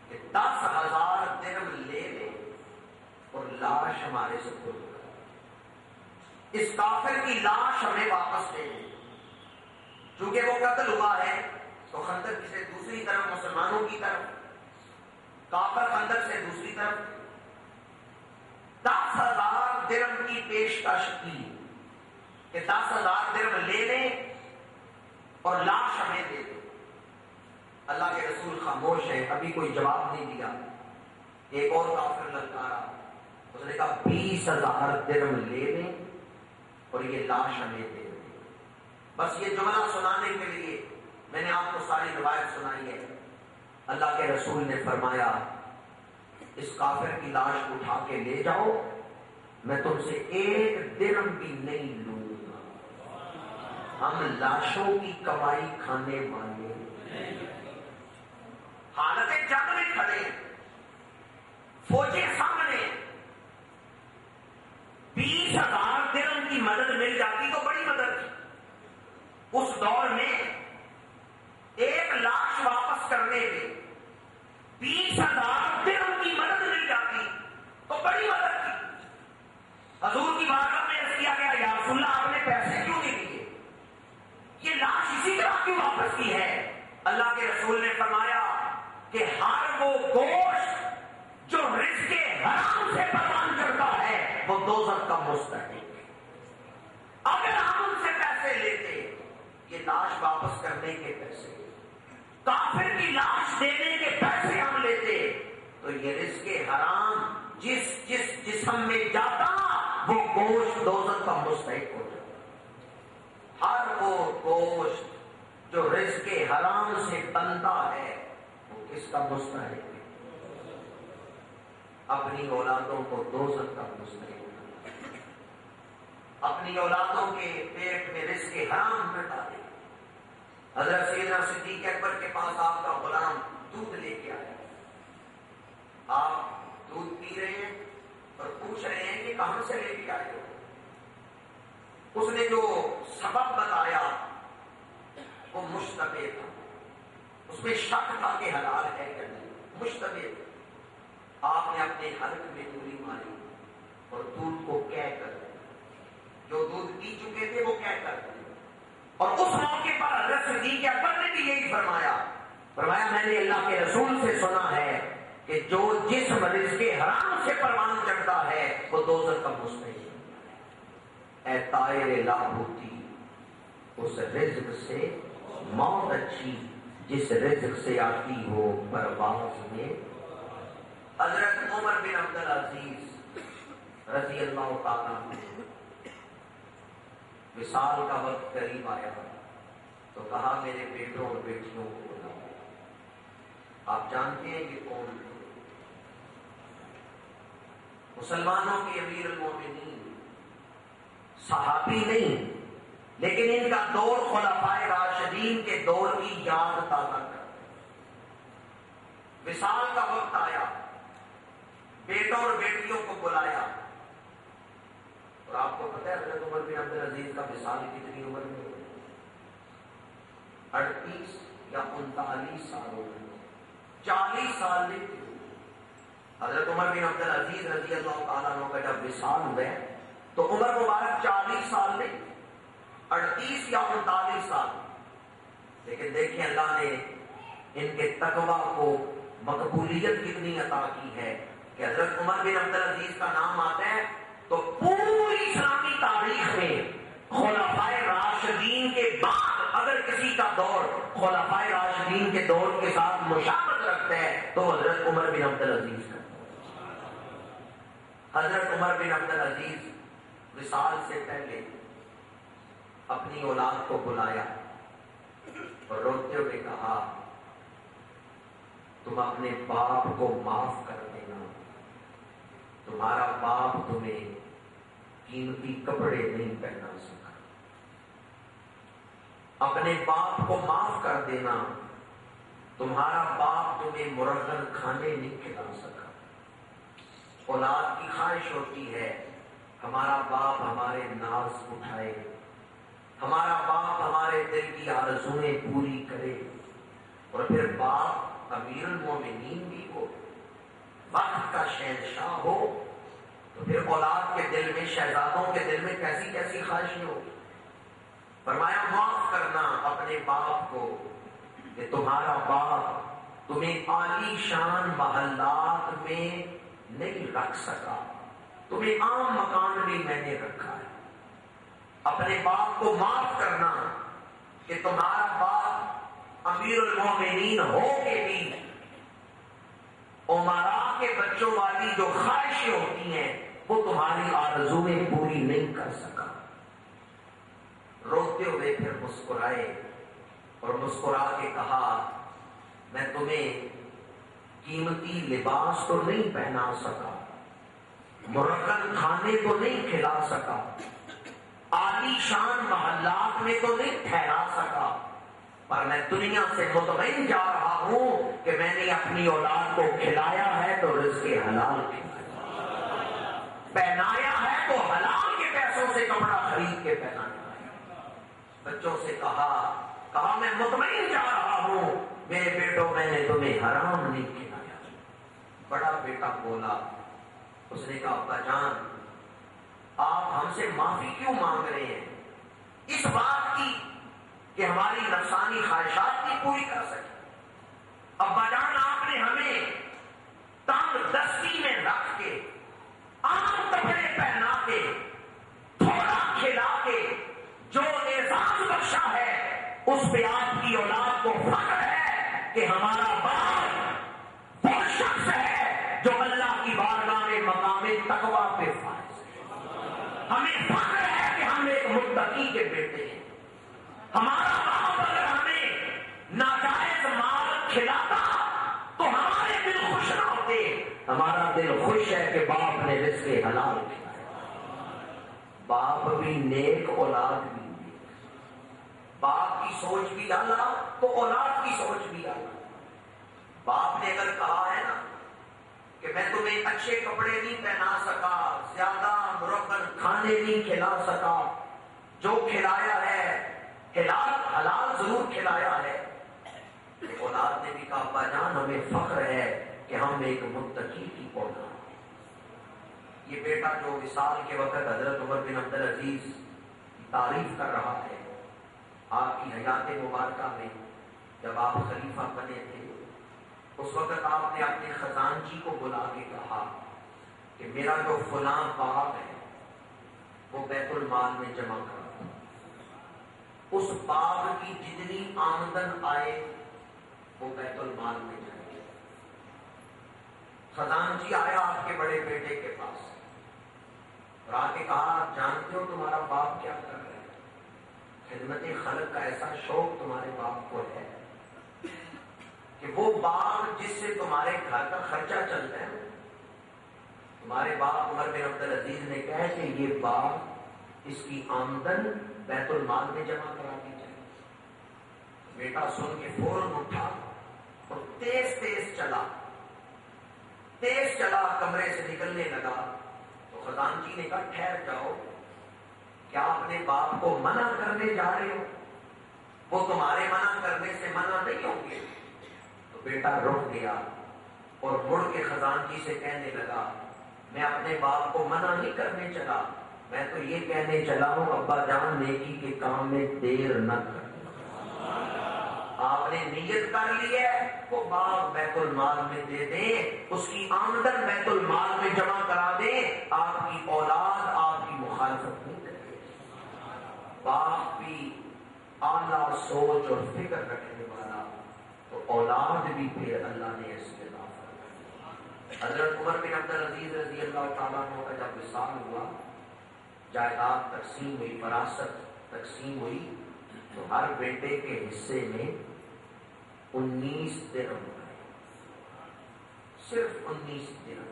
کہ 10,000 درہم لے لے اور لاش ہمارے سے کھول کر اس کافر کی لاش ہمیں واپس دے دے. چونکہ وہ قتل ہوا ہے تو خندق سے دوسری طرف مسلمانوں کی طرف, کافر خندق سے دوسری طرف. 10,000 درہم کی پیشکش کی کہ 10,000 درہم لے لیں اور لاش ہمیں دے دیں. اللہ کے رسول خاموش ہے, ابھی کوئی جواب نہیں دیا. ایک اور کافر للکارا, اس نے کہا 20,000 درہم لے لیں اور یہ لاش ہمیں دے دیں. بس یہ جملہ سنانے کے لیے میں نے آپ کو ساری روایت سنائی ہے. اللہ کے رسول نے فرمایا اس کافر کی لاش اٹھا کے لے جاؤ, میں تم سے 1 درہم بھی نہیں لوں گا. ہم لاشوں کی کمائی کھانے والے حالت جنگ میں کھڑے ہیں, فوجیں سامنے. 20,000 درہم کی مدد مل جاتی تو بڑی مدد تھی. اس دور میں ایک لاش واپس کرنے میں 20,000 درہم کی مدد مل جاتی تو بڑی مدد تھی. حضور کی بارگاہ میں عرض کیا گیا یا رسول اللہ آپ نے پیسے کیوں نہیں دیے, یہ لاش اسی طرح کیوں واپس کی ہے؟ اللہ کے رسول نے فرمایا کہ ہر وہ گوشت جو رزق حرام سے پروان چڑھتا ہے وہ دوزخ کا مستحق ہے. اگر ہم ان سے پیسے لیتے, یہ لاش واپس کرنے کے پیسے, کافر کی لاش دینے کے پیسے ہم لیتے, تو یہ رزق حرام جس جسم میں جاتا وہ گوشت دوزخ کا مستحق ہو جاتا. ہر وہ گوشت جو رزق حرام سے بنتا ہے وہ کس کا مستحق ہے؟ اپنی اولادوں کو دوزخ کا مستحق ہے. اپنی اولادوں کے پیٹ میں رزق حرام نہ ڈالے. حضرت سیدنا صدیق اکبر کے پاس آپ کا غلام دودھ لے کے آیا. آپ دودھ پی رہے ہیں اور پوچھ رہے ہیں کہ کہاں سے لے کے آئے ہو. اس نے جو سبب بتایا وہ مشتبہ تھا, اس میں شک تھا کہ حلال ہے کہ نہیں, مشتبہ تھا. آپ نے اپنے حلق میں دوری ماری اور دودھ کو کہہ کر, جو دودھ پی چکے تھے وہ کہہ کر, اور اس موقع پر حضرت صدیق اکبر نے بھی یہی فرمایا میں نے اللہ کے رسول سے سنا ہے کہ جو جسم رزق حرام سے پروان چڑھتا ہے وہ دوزخ کا مستحق ہے. اے طائر لاہوتی, اس رزق سے موت اچھی جس رزق سے آتی ہو پرواز میں. حضرت عمر بن عبد العزیز رضی اللہ تعالیٰ وصال کا وقت قریب آیا تو کہا میرے بیٹوں اور بیٹیوں کو بلاؤ. آپ جانتے ہیں کہ کون تھے؟ مسلمانوں کے امیر المومنین, صحابی نہیں, لیکن ان کا دور خلفائے راشدین کے دور کی یاد تازہ کرتا. وصال کا وقت آیا, بیٹوں اور بیٹیوں کو بلایا, اور آپ کو پتہ ہے حضرت عمر بن عبد العزیز کا وصال کتنی عمر میں ہوئی؟ 38 یا 39 سال ہو گئے, 40 سال نہیں تھی. حضرت عمر بن عبد العزیز رضی اللہ تعالیٰ عنہ کا جب وصال ہوئے تو عمر مبارک 40 سال نہیں, 38 یا 39 سال. لیکن دیکھیں اللہ نے ان کے تقویٰ کو مقبولیت کتنی عطا کی ہے کہ حضرت عمر بن عبد العزیز کا نام آتا ہے تو پوری اسلامی تاریخ میں خلفائے راشدین کے بعد اگر کسی کا دور خلفائے راشدین کے دور کے ساتھ مشابہت رکھتا ہے تو حضرت عمر بن عبد العزیز کا. حضرت عمر بن عبد العزیز وصال سے پہلے اپنی اولاد کو بلایا اور روتے ہوئے کہا تم اپنے باپ کو معاف کر دینا, تمہارا باپ تمہیں قیمتی کپڑے نہیں پہنا سکا. اپنے باپ کو معاف کر دینا. تمہارا باپ تمہیں مرغن کھانے نہیں کھلا سکا. اولاد کی خواہش ہوتی ہے ہمارا باپ ہمارے ناز اٹھائے، ہمارا باپ ہمارے دل کی آرزوئیں پوری کرے. اور پھر باپ امیر المومنین بھی ہو، وقت کا شہنشاہ ہو، تو پھر اولاد کے دل میں، شہزادوں کے دل میں کیسی کیسی خواہشیں ہو. فرمایا معاف کرنا اپنے باپ کو کہ تمہارا باپ تمہیں عالی شان محلات میں نہیں رکھ سکا، تمہیں عام مکان میں میں نے رکھا ہے. اپنے باپ کو معاف کرنا کہ تمہارا باپ امیر المومنین ہو کے بھی امراء کے بچوں والی جو خواہشیں ہوتی ہیں وہ تمہاری آرزوئیں پوری نہیں کر سکا. روتے ہوئے پھر مسکرائے اور مسکرا کے کہا میں تمہیں قیمتی لباس تو نہیں پہنا سکا، مرغن کھانے تو نہیں کھلا سکا، عالی شان محلات میں تو نہیں ٹھہرا سکا، پر میں دنیا سے مطمئن جا رہا ہوں کہ میں نے اپنی اولاد کو کھلایا ہے تو رزق حلال کھلایا، پہنایا ہے تو حلال کے پیسوں سے کپڑا خرید کے پہنایا. بچوں سے کہا میں مطمئن جا رہا ہوں میرے بیٹوں میں نے تمہیں حرام نہیں کھلایا. بڑا بیٹا بولا، اس نے کہا ابا جان آپ ہم سے معافی کیوں مانگ رہے ہیں اس بات کی کہ ہماری نفسانی خواہشات نہیں پوری کر سکے. ابا جان آپ نے ہمیں تنگ دستی میں رکھ کے، عام کپڑے پہنا کے، تھوڑا کھلا کے جو اعزاز بخشا ہے اس پہ آپ کی اولاد کو فخر ہے کہ ہمارا باپ وہ شخص ہے جو اللہ کی بارگاہ میں مقام تقویٰ پہ فائز ہے. ہمیں فخر ہے کہ ہم ایک متقی کے بیٹے ہیں. ہمارا باپ اگر ہمیں ناجائز مال کھلاتا تو ہمارے دل خوش نہ ہوتے. ہمارا دل خوش ہے کہ باپ نے رزق حلال کھلایا. باپ بھی نیک، اولاد بھی نیک. باپ کی سوچ بھی اعلیٰ تو اولاد کی سوچ بھی اعلیٰ. باپ نے اگر کہا ہے نا کہ میں تمہیں اچھے کپڑے نہیں پہنا سکا، زیادہ مرغن کھانے نہیں کھلا سکا، جو کھلایا ہے حلال ضرور کھلایا ہے. اولاد نے بھی کہا ابا جان ہمیں فخر ہے کہ ہم ایک متقی کی اولاد. یہ بیٹا جو وصال کے وقت حضرت عمر بن عبد العزیز کی تعریف کر رہا ہے، آپ کی حیات مبارکہ میں جب آپ خلیفہ بنے تھے اس وقت آپ نے اپنے خزانچی کو بلا کے کہا کہ میرا جو فلاں باغ ہے وہ بیت المال میں جمع کرا. اس باغ کی جتنی آمدن آئے وہ بیت المال میں جائے. خزانچی آیا آپ کے بڑے بیٹے کے پاس اور آ کے کہا آپ جانتے ہو تمہارا باپ کیا کر رہا ہے؟ خدمت خلق کا ایسا شوق تمہارے باپ کو ہے کہ وہ باغ جس سے تمہارے گھر کا خرچہ چلتا ہے. تمہارے باپ عمر بن عبد العزیز نے کہا کہ یہ باغ اس کی آمدن بیت المال میں جمع کرا دی جائے. بیٹا سن کے فوراً اٹھا اور تیز چلا کمرے سے نکلنے لگا. تو خزانچی نے کہا ٹھہر جاؤ، کیا اپنے باپ کو منع کرنے جا رہے ہو؟ وہ تمہارے منع کرنے سے منع نہیں ہوں گے. تو بیٹا رک گیا اور مڑ کے خزانچی سے کہنے لگا میں اپنے باپ کو منع نہیں کرنے چلا، میں تو یہ کہنے چلا ہوں ابا جان نیکی کے کام میں دیر نہ کر. آپ نے نیت کر لی ہے وہ باغ بیت المال میں دے دیں، اس کی آمدن بیت المال میں جمع کرا دیں. آپ کی اولاد آپ کی مخالفت نہیں کرے. باپ بھی اعلیٰ سوچ اور فکر رکھنے والا تو اولاد بھی پھر اللہ نے اس کے نافرمان. حضرت عمر بن عبد العزیز رضی اللہ تعالیٰ عنہ کا جب وصال ہوا، جائیداد تقسیم ہوئی، وراثت تقسیم ہوئی، تو ہر بیٹے کے حصے میں 19 درہم آئے، صرف 19 درہم.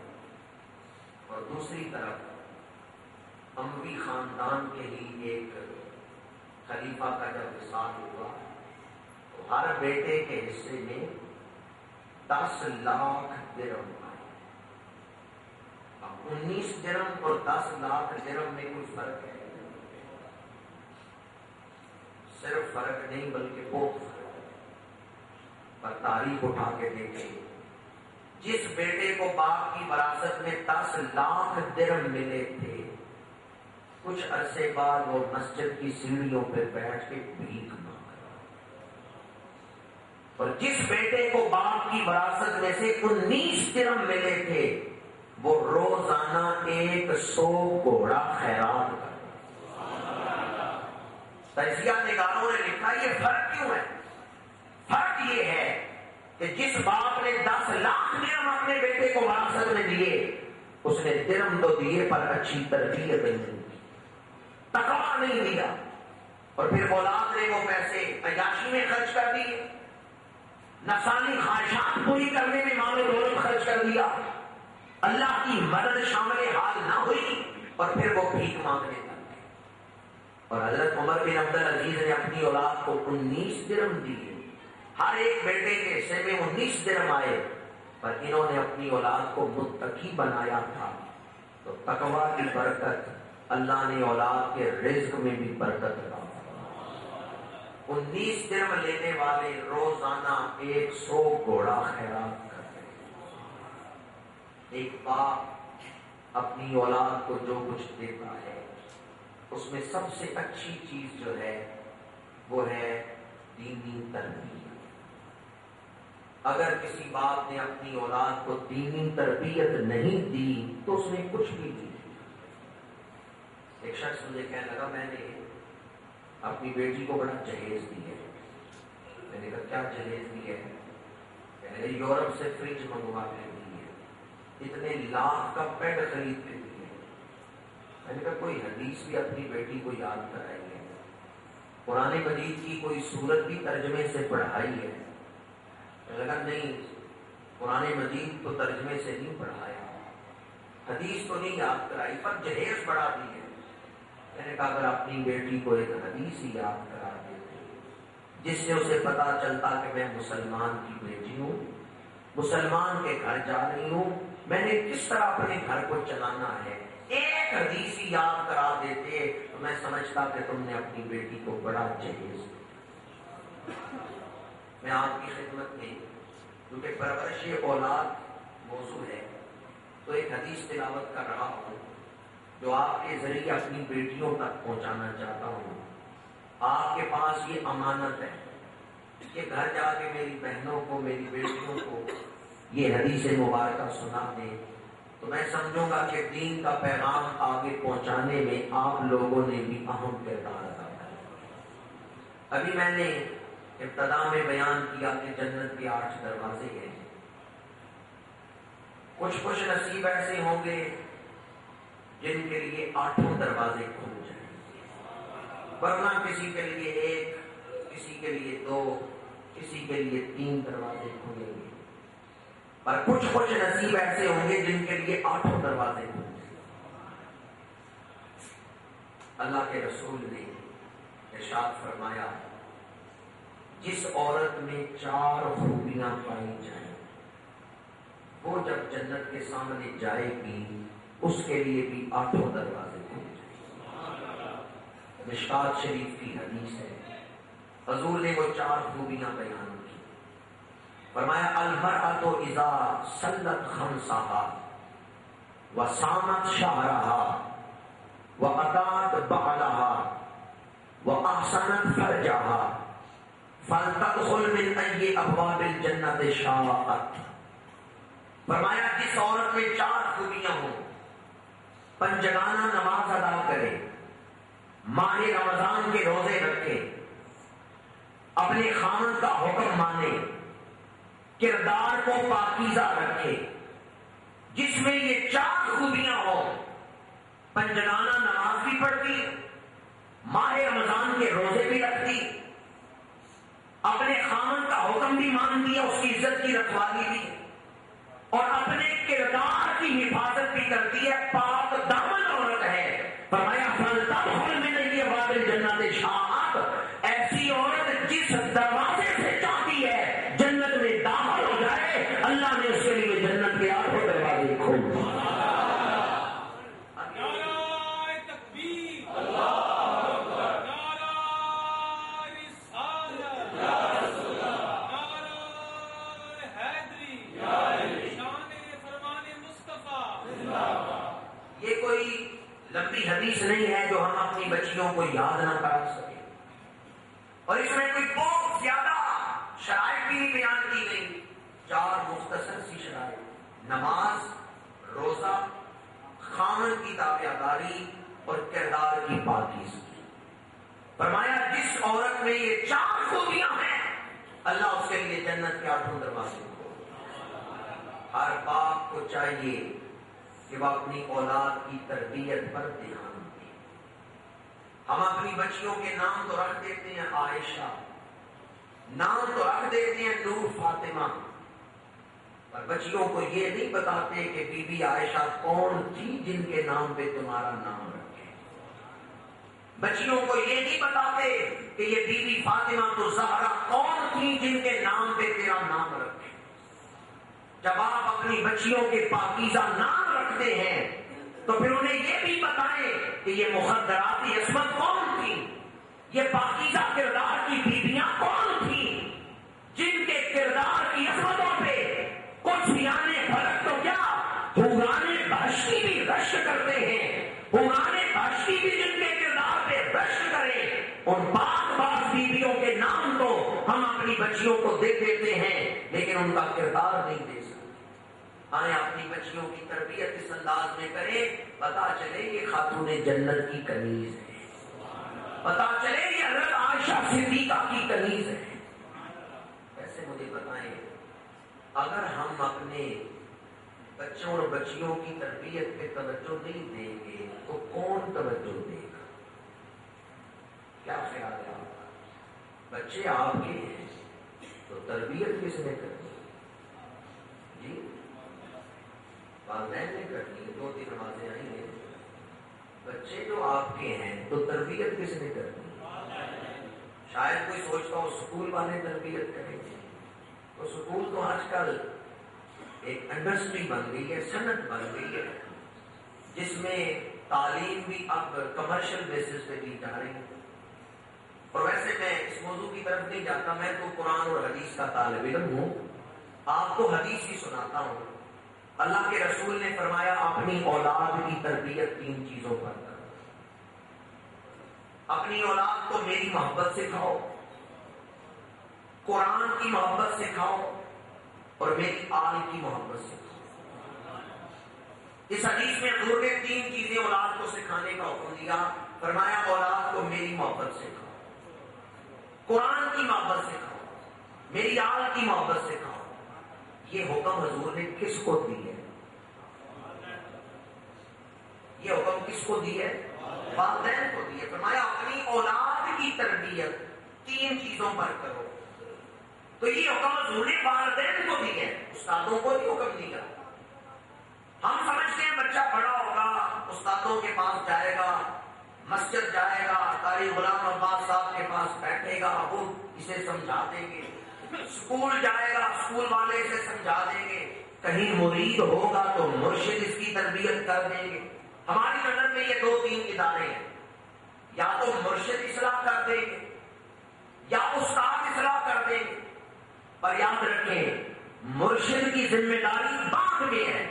اور دوسری طرف اموی خاندان کے ہی ایک خلیفہ کا جب وصال ہوا تو ہر بیٹے کے حصے میں 10 لاکھ درہم آئے۔ اب 19 درہم اور 10 لاکھ درہم میں کوئی فرق ہے؟ صرف فرق نہیں بلکہ بہت فرق ہے۔ پر تاریخ اٹھا کے دیکھیں، جس بیٹے کو باپ کی وراثت میں 10 لاکھ درہم ملے تھے، کچھ عرصے بعد وہ مسجد کی سیڑھیوں پہ بیٹھ کے بھیک مانگ رہا، اور جس بیٹے کو باپ کی وراثت میں سے 19 درہم ملے تھے، وہ روزانہ 100 گھوڑا خیرات کرتا۔ تجزیہ نگاروں نے لکھا یہ فرق کیوں ہے؟ فرق یہ ہے کہ جس باپ نے 10 لاکھ درہم اپنے بیٹے کو وراثت میں دیے، اس نے درہم تو دیے پر اچھی تربیت نہیں دی، تقویٰ نہیں دیا، اور پھر اولاد نے وہ پیسے عیاشی میں خرچ کر دیے، نفسانی خواہشات پوری کرنے میں مال و دولت خرچ کر دیا، اللہ کی مدد شامل حال نہ ہوئی، اور پھر وہ بھیک مانگنے لگے۔ اور حضرت عمر بن عبد العزیز نے اپنی اولاد کو 19 درہم دیے، ہر ایک بیٹے کے حصے میں 19 درہم آئے، پر انہوں نے اپنی اولاد کو متقی بنایا تھا، تو تقویٰ کی برکت اللہ نے اولاد کے رزق میں بھی برکت عطا فرمائی۔ 19 درہم لینے والے روزانہ 100 گھوڑا خیرات کرتے۔ ایک باپ اپنی اولاد کو جو کچھ دیتا ہے، اس میں سب سے اچھی چیز جو ہے وہ ہے دینی تربیت۔ اگر کسی باپ نے اپنی اولاد کو دینی تربیت نہیں دی تو اس نے کچھ بھی نہیں۔ ایک شخص مجھے کہنے لگا میں نے اپنی بیٹی کو بڑا جہیز دی ہے۔ میں نے کہا کیا جہیز دی ہے؟ میں نے یورپ سے فریج منگوا کے دی ہے، اتنے لاکھ کا بیڈ خرید کے دی ہے۔ میں نے کہا کوئی حدیث بھی اپنی بیٹی کو یاد کرائی ہے؟ قرآن مجید کی کوئی سورت بھی ترجمے سے پڑھائی ہے؟ لگا نہیں، قرآن مجید تو ترجمے سے نہیں پڑھایا، حدیث تو نہیں یاد کرائی، پر جہیز بڑھا دی ہے۔ میں نے کہا اگر اپنی بیٹی کو ایک حدیث ہی یاد کرا دیتے جس سے اسے پتا چلتا کہ میں مسلمان کی بیٹی ہوں، مسلمان کے گھر جا رہی ہوں، میں نے کس طرح اپنے گھر کو چلانا ہے، ایک حدیث ہی یاد کرا دیتے تو میں سمجھتا کہ تم نے اپنی بیٹی کو بڑا جہیز دیا۔ میں آپ کی خدمت میں کیونکہ پرورش اولاد موضوع ہے تو ایک حدیث تلاوت کر رہا ہوں جو آپ کے ذریعے اپنی بیٹیوں تک پہنچانا چاہتا ہوں۔ آپ کے پاس یہ امانت ہے کہ گھر جا کے میری بہنوں کو، میری بیٹیوں کو یہ حدیث مبارکہ سنا دیں، تو میں سمجھوں گا کہ دین کا پیغام آگے پہنچانے میں آپ لوگوں نے بھی اہم کردار ادا کیا۔ ابھی میں نے ابتدا میں بیان کیا کہ جنت کے 8 دروازے ہیں، کچھ نصیب ایسے ہوں گے جن کے لیے 8 دروازے کھل جائیں گے، ورنہ کسی کے لیے 1، کسی کے لیے 2، کسی کے لیے 3 دروازے کھلیں گے، اور کچھ نصیب ایسے ہوں گے جن کے لیے 8 دروازے کھلیں گے۔ اللہ کے رسول نے ارشاد فرمایا جس عورت میں 4 خوبیاں پائی جائیں وہ جب جنت کے سامنے جائے گی اس کے لیے بھی 8 دروازے کھلے جائیں گے۔ مشکات شریف کی حدیث ہے، حضور نے وہ 4 خوبیاں بیان کی، فرمایا المرأۃ اذا صلت خمسہا وصامت شہرہا واطاعت بعلہا واحسنت فرجہا فلتدخل من ای ابواب الجنت شاءت۔ فرمایا جس عورت میں 4 خوبیاں ہوں، پنجگانہ نماز ادا کرے، ماہ رمضان کے روزے رکھے، اپنے خاوند کا حکم مانے، کردار کو پاکیزہ رکھے، جس میں یہ 4 خوبیاں ہوں، پنجگانہ نماز بھی پڑھتی، ماہ رمضان کے روزے بھی رکھتی، اپنے خاوند کا حکم بھی مانتی ہے، اس کی عزت کی رکھوالی بھی، اور اپنے کردار کی حفاظت بھی کرتی ہے، پاک دامن عورت ہے۔ فرمایا فلتدخل من ابواب الجنت شاءت، بچیوں کو یاد نہ کرا سکے. اور اس میں کوئی بہت زیادہ شرائط بھی نہیں بیان کی گئی، 4 مختصر سی شرائط: نماز، روزہ، خاوند کی تابعداری اور کردار کی پاکیزگی. فرمایا جس عورت میں یہ 4 خوبیاں ہیں اللہ اس کے لیے جنت کے 8 دروازے کھولے. ہر باپ کو چاہیے کہ وہ اپنی اولاد کی تربیت پر دھیان دے. ہم اپنی بچیوں کے نام تو رکھ دیتے ہیں عائشہ، نام تو رکھ دیتے ہیں نور فاطمہ، پر بچیوں کو یہ نہیں بتاتے کہ بی بی عائشہ کون تھی جن کے نام پہ تمہارا نام رکھے. بچیوں کو یہ نہیں بتاتے کہ یہ بی بی فاطمہ تو زہرا کون تھی جن کے نام پہ تیرا نام رکھے. جب آپ اپنی بچیوں کے پاکیزہ نام رکھتے ہیں تو پھر انہیں یہ بھی بتائیں کہ یہ مخدراتی عصمت کون تھی، یہ پاکیزہ کردار کی بیویاں کون تھیں جن کے کردار کی عصمتوں پہ کچھ یعنی فرق تو کیا حورانے بہشتی بھی رشک کرتے ہیں. حورانے بہشتی بھی جن کے کردار پہ رشک کرے، ان پاک بیویوں کے نام تو ہم اپنی بچیوں کو دے دیتے ہیں لیکن ان کا کردار نہیں دے سکتے. آئیں اپنی بچیوں کی تربیت اس انداز میں کریں، پتا چلے یہ خاتون جنت کی کنیز ہے، پتا چلے یہ حضرت عائشہ صدیقہ کی کنیز ہے. ایسے مجھے بتائیں، اگر ہم اپنے بچوں اور بچیوں کی تربیت پہ توجہ نہیں دیں گے تو کون توجہ دے گا؟ کیا خیال ہے آپ کا؟ بچے آپ کے ہیں تو تربیت کس نے کرنی؟ جی والدین نے کرنی ہے. 2-3 نمازیں آئی ہیں. بچے جو آپ کے ہیں تو تربیت کس نے کرنی؟ شاید کوئی سوچتا ہو اسکول والے تربیت کریں گے، تو اسکول تو آج کل ایک انڈسٹری بن گئی ہے، صنعت بن گئی ہے جس میں تعلیم بھی اب کمرشل بیسس پہ دی جا رہی ہے. اور ویسے میں اس موضوع کی طرف نہیں جاتا، میں تو قرآن اور حدیث کا طالب علم ہوں، آپ کو حدیث ہی سناتا ہوں. اللہ کے رسول نے فرمایا اپنی اولاد کی تربیت 3 چیزوں پر کرو. اپنی اولاد کو میری محبت سکھاؤ، قرآن کی محبت سکھاؤ اور میری آل کی محبت سکھاؤ. اس حدیث میں حضور نے 3 چیزیں اولاد کو سکھانے کا حکم دیا. فرمایا اولاد کو میری محبت سکھاؤ، قرآن کی محبت سکھاؤ، میری آل کی محبت سکھاؤ. یہ حکم حضور نے کس کو دی ہے؟ یہ حکم کس کو دی ہے؟ والدین کو دی ہے. فرمایا اپنی اولاد کی تربیت 3 چیزوں پر کرو. تو یہ حکم حضور نے والدین کو دی ہے، استادوں کو نہیں حکم دیا. ہم سمجھتے ہیں بچہ بڑا ہوگا استادوں کے پاس جائے گا، مسجد جائے گا، قاری غلام عباس صاحب کے پاس بیٹھے گا، وہ اسے سمجھا دیں گے. اسکول جائے گا، اسکول والے اسے سمجھا دیں گے. کہیں مرید ہوگا تو مرشد اس کی تربیت کر دیں گے. ہماری نظر میں یہ 2-3 ادارے ہیں، یا تو مرشد اصلاح کر دیں گے یا استاد اصلاح کر دیں گے. پر یاد رکھیں مرشد کی ذمہ داری بعد میں ہے،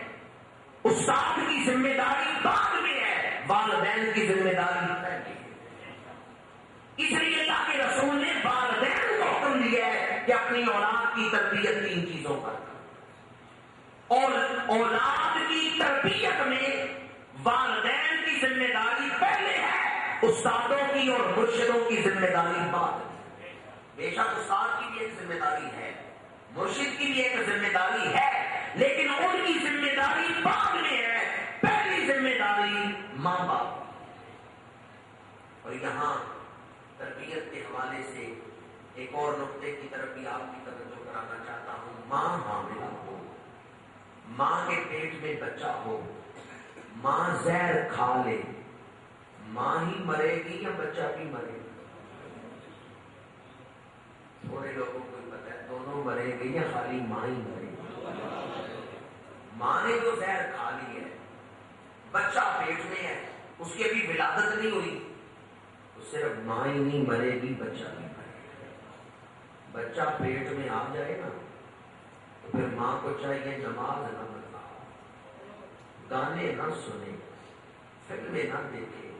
استاد کی ذمہ داری بعد میں ہے، والدین کی ذمہ داری پہلے ہے. اس لیے اللہ کے رسول نے والدین کو حکم دیا ہے کہ اپنی اولاد کی تربیت 3 چیزوں پر کرو. اور اولاد کی تربیت میں والدین کی ذمہ داری پہلے ہے، استادوں کی اور مرشدوں کی ذمہ داری بعد میں. بے شک استاد کی بھی ایک ذمہ داری ہے، مرشد کی بھی ایک ذمہ داری ہے، لیکن ان کی ذمہ داری بعد میں ہے. پہلی ذمہ داری ماں باپ. اور یہاں تربیت کے حوالے سے ایک اور نقطے کی طرف بھی آپ کی توجہ کرانا چاہتا ہوں. ماں حاملہ ہو، ماں کے پیٹ میں بچہ ہو، ماں زہر کھا لے، ماں ہی مرے گی یا بچہ بھی مرے گا؟ تھوڑے لوگوں کو پتا ہے دونوں مرے گی یا خالی ماں ہی مرے گی. ماں نے جو زہر کھا لی ہے، بچہ پیٹ میں ہے، اس کی ابھی ولادت نہیں ہوئی، تو صرف ماں ہی نہیں مرے گی، بچہ بھی مرے گا. بچہ پیٹ میں آ جائے نا تو پھر ماں کو چاہیے نماز نہ بتاؤ، گانے نہ سنے، فلمیں نہ دیکھے،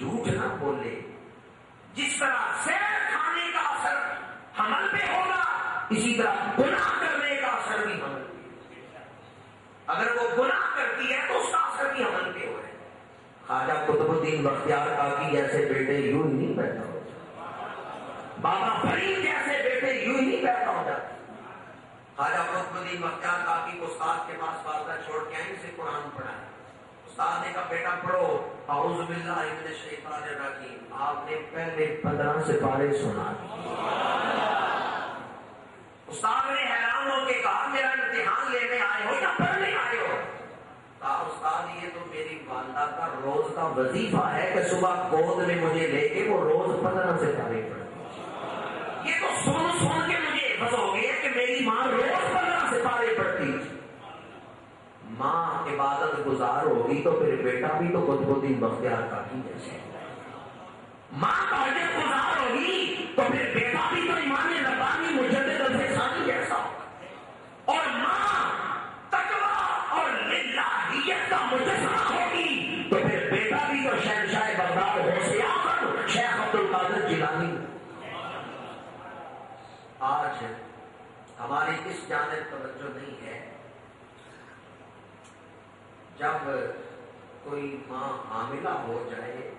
جھوٹ نہ بولے. جس طرح زہر کھانے کا اثر حمل پہ ہوگا اسی طرح گناہ کرنے کا اثر بھی حمل پہ. اگر وہ گناہ کرتی ہے تو اس کا اثر بھی حمل پہ ہو رہا ہے. خواجہ قطب الدین بختیار کاکی جیسے بیٹے یوں ہی نہیں پیدا ہو جاتے. بابا فرید جیسے بیٹے یوں ہی نہیں پیدا ہو جاتے. خواجہ قطب الدین بختیار کاکی کو استاد کے پاس والدہ چھوڑ کے آئیں سے قرآن پڑھا ہے. استاد نے کہا بیٹا پڑھو اعوذ باللہ من الشیطان الرجیم. آپ نے پہلے 15 سپارے سنا. استاد نے حیران ہو کے کہا میرا امتحان لینے آئے ہو یا پڑھنے آئے ہو؟ کہا استاد یہ تو میری والدہ کا روز کا وظیفہ ہے کہ صبح گود میں مجھے لے کے وہ روز 15 سپارے پڑھتی. یہ تو سن سن کے مجھے بس ہو گیا کہ میری ماں روز 15 سپارے پڑھتی. ماں عبادت گزار ہوگی تو پھر بیٹا بھی تو قطب الدین بختیار کاکی جیسے. ماں تہجد گزار ہوگی تو پھر بیٹا بھی تو امام ربانی مجدد الفسانی جیسا ہوگا. اور ماں تقویٰ اور للہیت کا مجسمہ ہوگی تو پھر بیٹا بھی تو شہنشاہ بغداد غوث اعظم شیخ عبد القادر جیلانی. آج ہماری اس جانب توجہ نہیں ہے. جب کوئی ماں حاملہ ہو جائے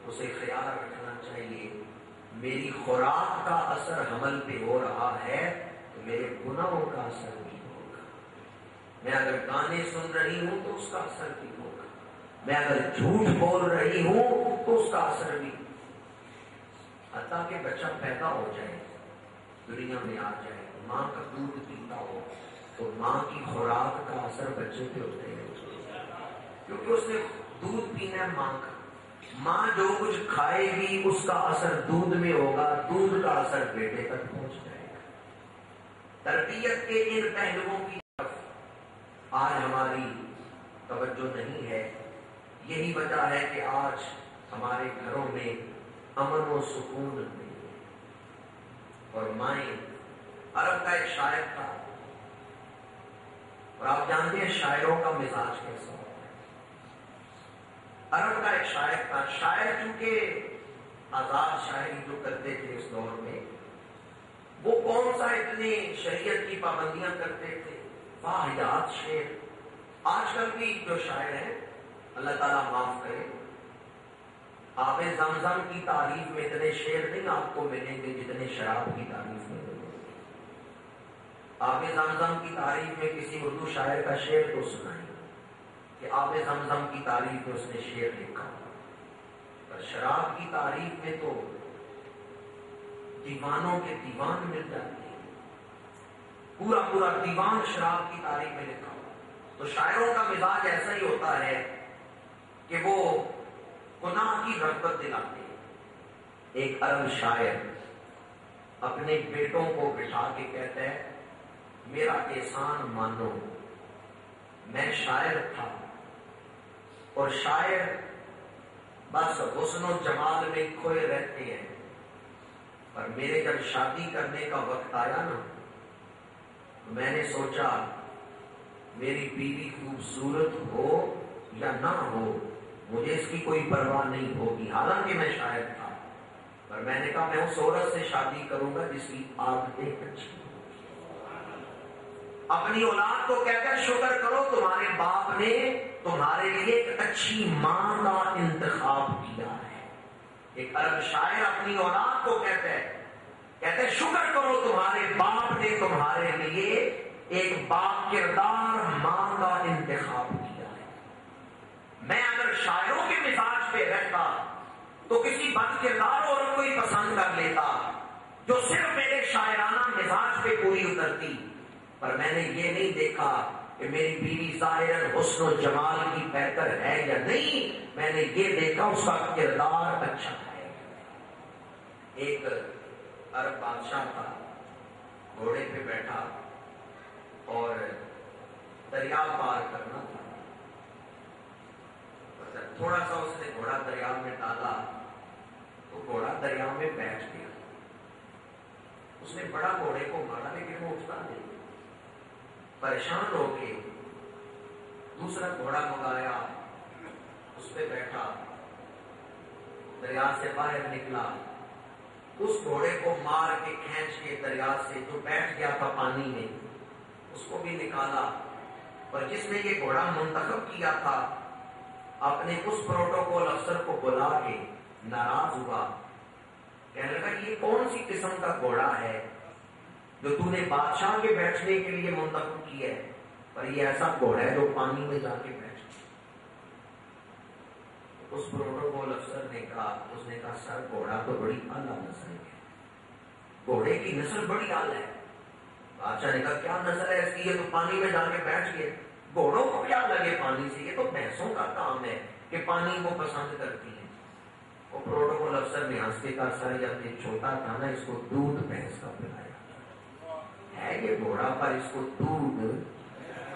اسے خیال رکھنا چاہیے میری خوراک کا اثر حمل پہ ہو رہا ہے تو میرے گناہوں کا اثر بھی ہوگا. میں اگر گانے سن رہی ہوں تو اس کا اثر بھی ہوگا. میں اگر جھوٹ بول رہی ہوں تو اس کا اثر بھی. حتیٰ کہ بچہ پیدا ہو جائے دنیا میں آ جائے ماں کا دودھ پیتا ہو تو ماں کی خوراک کا اثر بچے پہ ہوتے ہیں کیونکہ اس نے دودھ پینا ہے ماں کا. ماں جو کچھ کھائے گی اس کا اثر دودھ میں ہوگا. دودھ کا اثر بیٹے تک پہنچ جائے گا. تربیت کے ان پہلوؤں کی طرف آج ہماری توجہ نہیں ہے. یہی وجہ ہے کہ آج ہمارے گھروں میں امن و سکون نہیں ہے. اور مائیں عرب کا ایک شاعر تھا اور آپ جانتے ہیں شاعروں کا مزاج کیسا ہوتا ہے. عرب کا ایک شاعر تھا. شاعر چونکہ آزاد شاعری جو کرتے تھے اس دور میں وہ کون سا اتنے شریعت کی پابندیاں کرتے تھے. واحدات شعر. آج کل بھی جو شاعر ہیں اللہ تعالیٰ معاف کرے آب زمزم کی تعریف میں اتنے شعر نہیں آپ کو ملیں گے جتنے شراب کی تعریف میں ملیں گے. آب زمزم کی تعریف میں کسی اردو شاعر کا شعر تو سنائیں کہ آب زمزم کی تعریف میں اس نے شعر لکھا. پر شراب کی تعریف میں تو دیوانوں کے دیوان مل جاتے ہیں. پورا پورا دیوان شراب کی تعریف میں لکھا. تو شاعروں کا مزاج ایسا ہی ہوتا ہے کہ وہ گناہ کی رغبت دلاتے ہیں. ایک عرب شاعر اپنے بیٹوں کو بٹھا کے کہتا ہے میرا احسان مانو میں شاعر تھا اور شاعر بس حسن و جمال میں کھوئے رہتے ہیں پر میرے جب شادی کرنے کا وقت آیا نا میں نے سوچا میری بیوی خوبصورت ہو یا نہ ہو مجھے اس کی کوئی پرواہ نہیں ہوگی. حالانکہ میں شاعر تھا پر میں نے کہا میں اس عورت سے شادی کروں گا جس کی عادتیں اچھی ہوں. اپنی اولاد کو کہہ کر شکر کرو تمہارے باپ نے تمہارے لیے ایک اچھی ماں کا انتخاب کیا ہے. ایک عرب شاعر اپنی اولاد کو کہتے ہیں شکر کرو تمہارے باپ نے تمہارے لیے ایک باپ کردار ماں کا انتخاب کیا ہے. میں اگر شاعروں کے مزاج پہ رہتا تو کسی بد کردار عورت کو ہی پسند کر لیتا جو صرف میرے شاعرانہ مزاج پہ پوری اترتی. پر میں نے یہ نہیں دیکھا کہ میری بیوی ظاہراً حسن و جمال کی بہتر ہے یا نہیں. میں نے یہ دیکھا اس کا کردار اچھا ہے. ایک عرب بادشاہ تھا گھوڑے پہ بیٹھا اور دریا پار کرنا تھا. تھوڑا سا اس نے گھوڑا دریا میں ڈالا تو گھوڑا دریا میں بیٹھ گیا. اس نے بڑا گھوڑے کو مارا لیکن وہ اٹھتا نہیں. پریشان ہو کے دوسرا گھوڑا منگایا اس پہ بیٹھا دریا سے باہر نکلا، اس گھوڑے کو مار کے کھینچ کے دریا سے جو بیٹھ گیا تھا پانی میں اس کو بھی نکالا، اور جس نے یہ گھوڑا منتخب کیا تھا اپنے اس پروٹوکول افسر کو بلا کے ناراض ہوا، کہنے لگا یہ کون سی قسم کا گھوڑا ہے جو تو نے بادشاہ کے بیٹھنے کے لیے منتخب کیا ہے، پر یہ ایسا گھوڑا ہے جو پانی میں جا کے بیٹھ۔ اس پروٹوکول افسر نے کہا، اس نے کہا سر گھوڑا تو بڑی اعلیٰ نسل ہے، گھوڑے کی نسل بڑی اعلیٰ ہے۔ بادشاہ نے کہا کیا نسل ہے اس کی، یہ تو پانی میں جا کے بیٹھ گئے، گھوڑوں کو کیا لگے پانی سے، یہ تو بھینسوں کا کام ہے کہ پانی کو پسند کرتی ہیں۔ وہ پروٹوکول افسر نے ہنس کے کہا سر جب یہ چھوٹا تھا نا اس کو دودھ بھینس کا پلایا ہے، یہ گھوڑا پر اس کو دودھ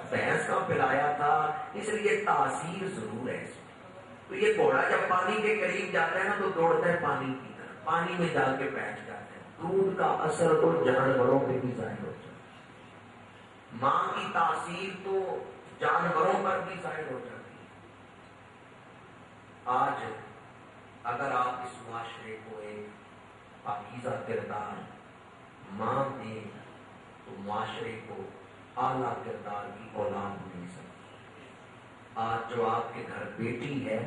بھینس کا پلایا تھا، اس لیے تاثیر ضرور ہے اس میں۔ تو یہ گھوڑا جب پانی کے قریب جاتا ہے نا تو دوڑتا ہے پانی کی طرف، پانی میں جا کے بیٹھ جاتا ہے، دودھ کا اثر تو جانوروں پہ بھی ظاہر ہو جاتا ہے، ماں کی تاثیر تو جانوروں پر بھی ظاہر ہو جاتی ہے۔ آج اگر آپ اس معاشرے کو ایک پاکیزہ کردار ماں دیں تو معاشرے کو اعلیٰ کردار کی اولاد مل سکتی۔ آج جو آپ کے گھر بیٹی ہے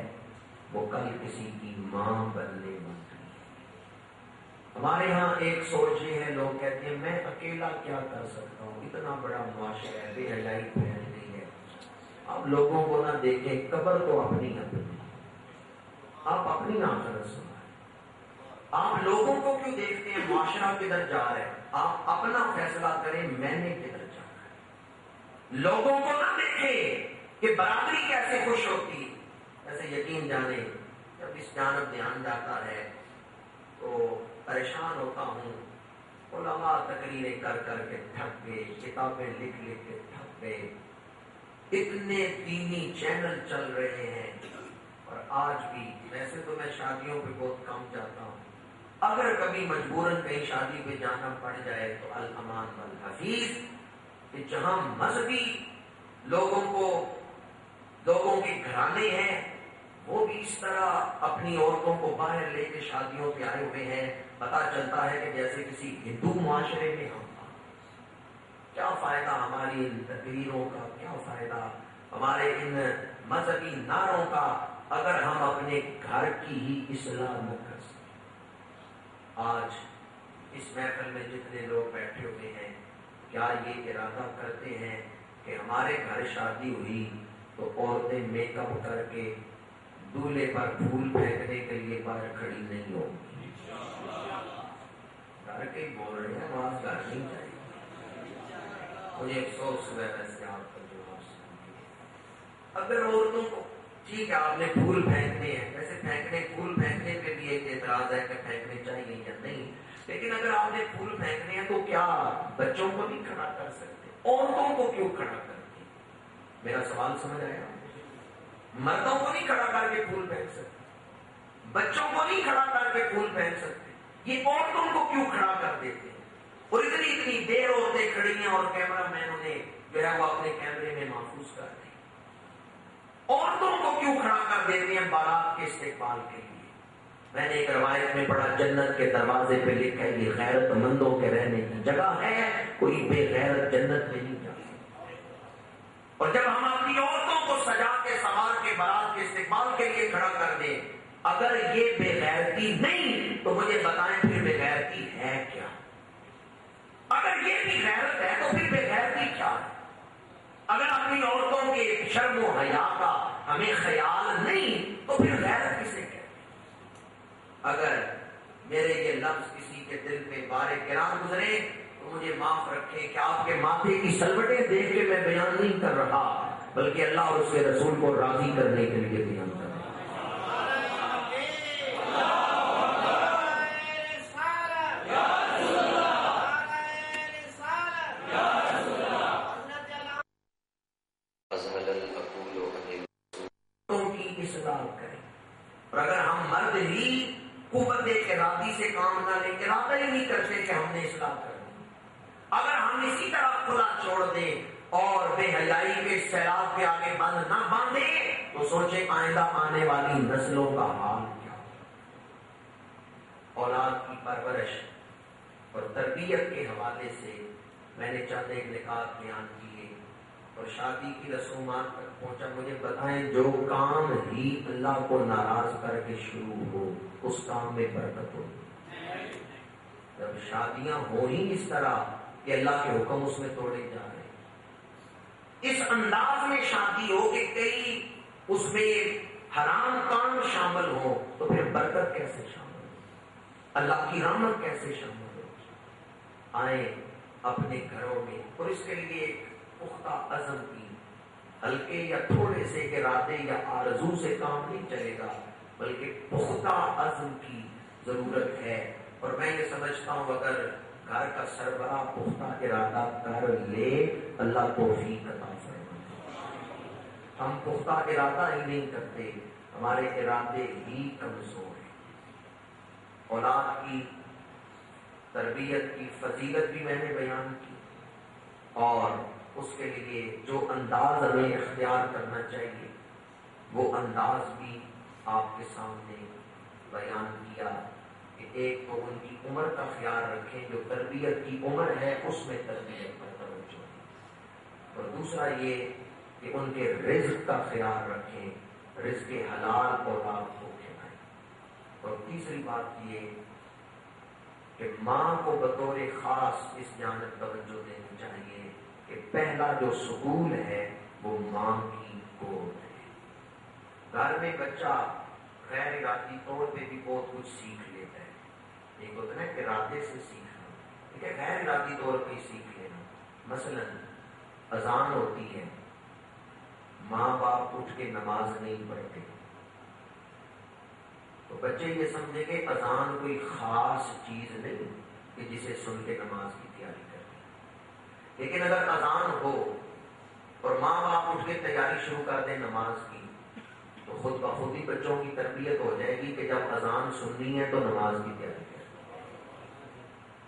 وہ کل کسی کی ماں بننے والی ہے۔ ہمارے ہاں ایک سوچ یہ ہے، لوگ کہتے ہیں میں اکیلا کیا کر سکتا ہوں، اتنا بڑا معاشرہ ہے، بے حیائی پھیل رہی ہے۔ آپ لوگوں کو نہ دیکھیں، قبر تو اپنی اپنی، آپ اپنی آخرت سنائیں۔ آپ لوگوں کو کیوں دیکھتے ہیں معاشرہ کدھر جا رہا ہے، آپ اپنا فیصلہ کریں میں نے کدھر جانا ہے۔ لوگوں کو نہ دیکھیں کہ برادری کیسے خوش ہوتی ہے۔ ایسے یقین جانے جب اس جانب دھیان جاتا ہے تو پریشان ہوتا ہوں، علماء تقریریں کر کر کے تھک گئے، کتابیں لکھ لکھ کے تھک گئے، اتنے دینی چینل چل رہے ہیں، اور آج بھی ویسے تو میں شادیوں پہ بہت کم جاتا ہوں، اگر کبھی مجبوراً کہیں شادی پہ جانا پڑ جائے تو الامان والحفیظ، کہ جہاں مذہبی لوگوں کے گھرانے ہیں وہ بھی اس طرح اپنی عورتوں کو باہر لے کے شادیوں پہ آئے ہوئے ہیں، پتا چلتا ہے کہ جیسے کسی ہندو معاشرے میں ہم۔ کیا فائدہ ہماری ان تقریروں کا، کیا فائدہ ہمارے ان مذہبی نعروں کا اگر ہم اپنے گھر کی ہی اصلاح نہ کر سکیں۔ آج اس محفل میں جتنے لوگ بیٹھے ہوئے ہیں کیا یہ ارادہ کرتے ہیں کہ ہمارے گھر شادی ہوئی تو عورتیں میک اپ کر کے دولہے پر پھول پھینکنے کے لیے باہر کھڑی نہیں ہوگی؟ گھر کے بول رہے ہیں آواز گھر نہیں جائے گی۔ مجھے افسوس ہوا ویسے آپ کا جواب سن کے۔ اگر عورتوں کو ٹھیک ہے آپ نے پھول پھینکنے ہیں، ویسے پھول پھینکنے پہ بھی ایک اعتراض ہے کہ پھینکنے چاہیے یا نہیں، لیکن اگر آپ نے پھول پھینکنے ہیں تو کیا بچوں کو نہیں کھڑا کر سکتے؟ عورتوں کو کیوں کھڑا کرتے؟ میرا سوال سمجھ آیا؟ مردوں کو نہیں کھڑا کر کے پھول پھینک سکتے، بچوں کو نہیں کھڑا کر کے پھول پھینک سکتے، یہ عورتوں کو کیوں کھڑا کر دیتے ہیں؟ اور اتنی دیر عورتیں کھڑی ہیں اور کیمرہ مینوں نے جو ہے وہ اپنے کیمرے میں محفوظ کر دیں۔ عورتوں کو کیوں کھڑا کر دیتے ہیں بارات کے استقبال کے لیے؟ میں نے ایک روایت میں پڑھا جنت کے دروازے پہ لکھا ہے یہ غیرت مندوں کے رہنے کی جگہ ہے، کوئی بے غیرت جنت میں نہیں جا سکتا۔ اور جب ہم اپنی عورتوں کو سجا کے سنوار کے بارات کے استقبال کے لیے کھڑا کر دیں، اگر یہ بے غیرتی نہیں تو مجھے بتائیں پھر بے غیرتی ہے کیا؟ اگر یہ بھی غیرت ہے تو پھر بے غیرتی کیا ہے؟ اگر اپنی عورتوں کے شرم و حیا کا ہمیں خیال نہیں تو پھر غیرت کسے کہتے ہیں؟ اگر میرے یہ لفظ کسی کے دل پہ بار کرام گزرے تو مجھے معاف رکھیں کہ آپ کے ماتھے کی سلوٹیں دیکھ کے میں بیان نہیں کر رہا، بلکہ اللہ اور اس کے رسول کو راضی کرنے کے لیے بیان کر رہا۔ اور اگر ہم مرد ہی قوت ارادی سے کام نہ لیں، ارادہ ہی نہیں کرتے کہ ہم نے اصلاح کرنی، اگر ہم اسی طرح کھلا چھوڑ دیں اور بے حیائی کے سیلاب کے آگے بند نہ باندھیں تو سوچیں آئندہ آنے والی نسلوں کا حال کیا؟ اولاد کی پرورش اور تربیت کے حوالے سے میں نے چند ایک نکات بیان کیے اور شادی کی رسومات تک پہنچا. مجھے بتائیں جو کام ہی اللہ کو ناراض کر کے شروع ہو اس کام میں برکت ہو. جب شادیاں ہو ہی اس طرح کہ اللہ کے حکم اس میں توڑے جا رہے ہیں، اس انداز میں شادی ہو کہ کئی اس میں حرام کام شامل ہو، تو پھر برکت کیسے شامل ہو، اللہ کی رحمت کیسے شامل ہو. آئیں اپنے گھروں میں، اور اس کے لیے ایک پختہ عزم کی، ہلکے یا تھوڑے سے ارادے یا آرزو سے کام نہیں چلے گا، بلکہ پختہ عزم کی ضرورت ہے. اور میں یہ سمجھتا ہوں اگر گھر کا سربراہ پختہ ارادہ کر لے، اللہ توفیق عطا فرمائے. ہم پختہ ارادہ ہی نہیں کرتے، ہمارے ارادے ہی کمزور ہیں. اولاد کی تربیت کی فضیلت بھی میں نے بیان کی، اور اس کے لیے جو انداز ہمیں اختیار کرنا چاہیے وہ انداز بھی آپ کے سامنے بیان کیا کہ ایک تو ان کی عمر کا خیال رکھیں، جو تربیت کی عمر ہے اس میں تربیت پر توجہ دیں، اور دوسرا یہ کہ ان کے رزق کا خیال رکھیں، رزق حلال اولاد کو کھلائیں. اور تیسری بات یہ کہ ماں کو بطور خاص اس جانب توجہ دینی چاہیے کہ پہلا جو سکول ہے وہ ماں کی گود ہے. گھر میں بچہ غیر ارادی طور پہ بھی بہت کچھ سیکھ لیتا ہے. ایک ہوتا ہے کہ ارادے سے سیکھنا، ٹھیک ہے، غیر ارادی طور پہ سیکھ لینا. مثلا اذان ہوتی ہے، ماں باپ اٹھ کے نماز نہیں پڑھتے تو بچے یہ سمجھیں کہ اذان کوئی خاص چیز نہیں کہ جسے سن کے نماز کی تیاری کریں. لیکن اگر اذان ہو اور ماں باپ اٹھ کے تیاری شروع کر دیں نماز کی تو خود بخود ہی بچوں کی تربیت ہو جائے گی کہ جب اذان سننی ہے تو نماز کی تیاری کریں.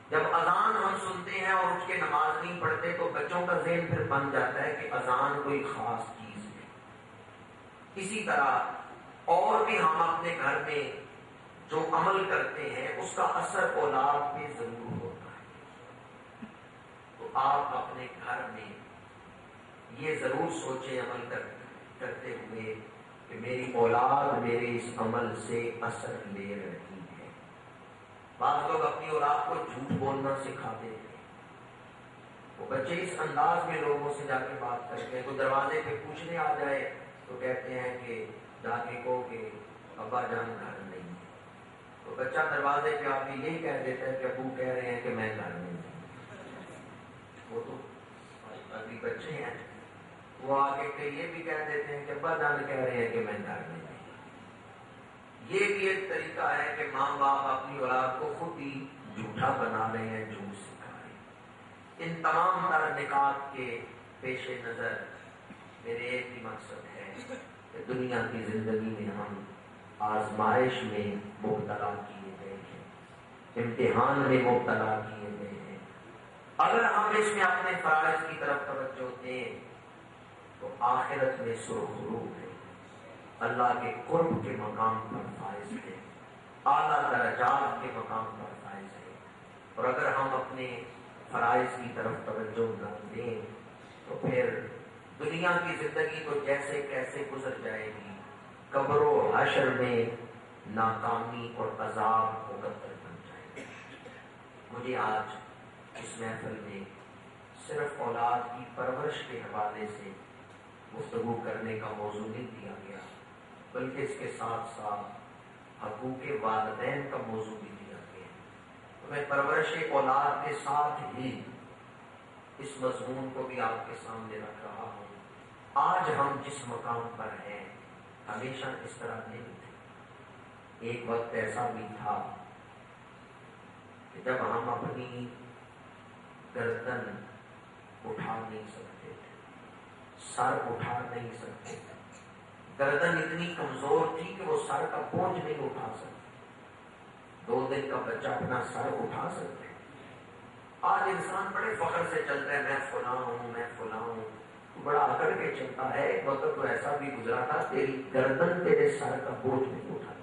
جب اذان ہم سنتے ہیں اور اٹھ کے نماز نہیں پڑھتے تو بچوں کا ذہن پھر بن جاتا ہے کہ اذان کوئی خاص چیز ہے. اسی طرح اور بھی ہم اپنے گھر میں جو عمل کرتے ہیں اس کا اثر اولاد پہ ضرور ہوتا ہے. تو آپ اپنے گھر میں یہ ضرور سوچیں عمل کرتے ہوئے کہ میری اولاد میرے اس عمل سے اثر لے رہی ہے. بعض لوگ اپنی اولاد کو جھوٹ بولنا سکھاتے ہیں. وہ بچے اس انداز میں لوگوں سے جا کے بات کرتے ہیں، تو دروازے پہ پوچھنے آ جائے تو کہتے ہیں کہ جا کے کہو کہ ابا جان گھر نہیں ہے. تو بچہ دروازے پہ آپ یہی کہہ دیتا ہے کہ ابو کہہ رہے ہیں کہ میں گھر نہیں ہوں. وہ تو ابھی بچے ہیں، وہ آگے کے یہ بھی کہہ دیتے ہیں کہ ابا جان کہہ رہے ہیں کہ میں گھر نہیں ہوں. یہ بھی ایک طریقہ ہے کہ ماں باپ اپنی اولاد کو خود ہی جھوٹا بنا رہے ہیں، جھوٹ سکھا رہے ہیں. ان تمام تر نکات کے پیش نظر میرے ایک ہی مقصد ہے کہ دنیا کی زندگی میں ہم آزمائش میں مبتلا کیے گئے ہیں، امتحان میں مبتلا کیے گئے ہیں. اگر ہم اس میں اپنے فرائض کی طرف توجہ دیں تو آخرت میں سرخرو ہے، اللہ کے قرب کے مقام پر فائز ہے، اعلیٰ درجات کے مقام پر فائز ہے. اور اگر ہم اپنے فرائض کی طرف توجہ نہ دیں تو پھر دنیا کی زندگی تو جیسے کیسے گزر جائے گی، قبر و حشر میں ناکامی اور عذاب مقدر بن جائے گی. مجھے آج اس محفل میں صرف اولاد کی پرورش کے حوالے سے گفتگو کرنے کا موضوع نہیں دیا گیا، بلکہ اس کے ساتھ ساتھ حقوق والدین کا موضوع بھی دیا گیا. تو میں پرورش اولاد کے ساتھ ہی اس مضمون کو بھی آپ کے سامنے رکھ رہا ہوں. آج ہم جس مقام پر ہیں ہمیشہ اس طرح نہیں تھے. ایک وقت ایسا بھی تھا کہ جب ہم اپنی گردن اٹھا نہیں سکتے تھے، سر اٹھا نہیں سکتے تھے. گردن اتنی کمزور تھی کہ وہ سر کا بوجھ نہیں اٹھا سکتے. 2 دن کا بچہ اپنا سر اٹھا سکتے. آج انسان بڑے فخر سے چلتا ہے، میں فلاں ہوں، میں فلاں ہوں، بڑا اکڑ کے چلتا ہے. ایک وقت تو ایسا بھی گزرا تھا تیری گردن تیرے سر کا بوجھ نہیں اٹھا.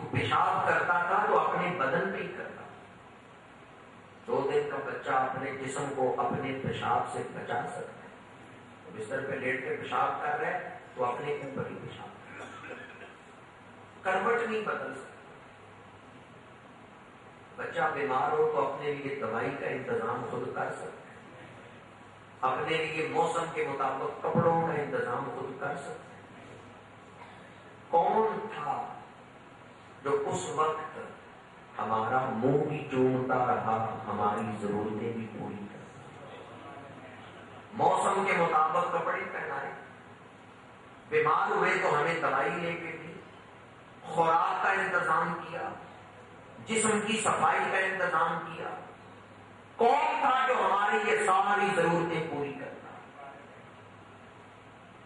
تو پیشاب کرتا تھا تو اپنے بدن پہ ہی کرتا، 2 دن کا بچہ اپنے جسم کو اپنے پیشاب سے بچا سکتا ہے، تو بستر پہ لیٹ کے پیشاب کر رہا ہے تو اپنے اوپر ہی پیشاب کر رہا ہے، کروٹ نہیں بدل سکتا۔ بچہ بیمار ہو تو اپنے لیے دوائی کا انتظام خود کر سکتا ہے، اپنے لیے موسم کے مطابق کپڑوں کا انتظام خود کر سکتا ہے۔ کون تھا جو اس وقت ہمارا منہ بھی چومتا رہا، ہماری ضرورتیں بھی پوری کرتا، موسم کے مطابق کپڑے پہنائے، بیمار ہوئے تو ہمیں دوائی لے کے دی، خوراک کا انتظام کیا، جسم کی صفائی کا انتظام کیا؟ کون تھا جو ہماری یہ ساری ضرورتیں پوری کرتا؟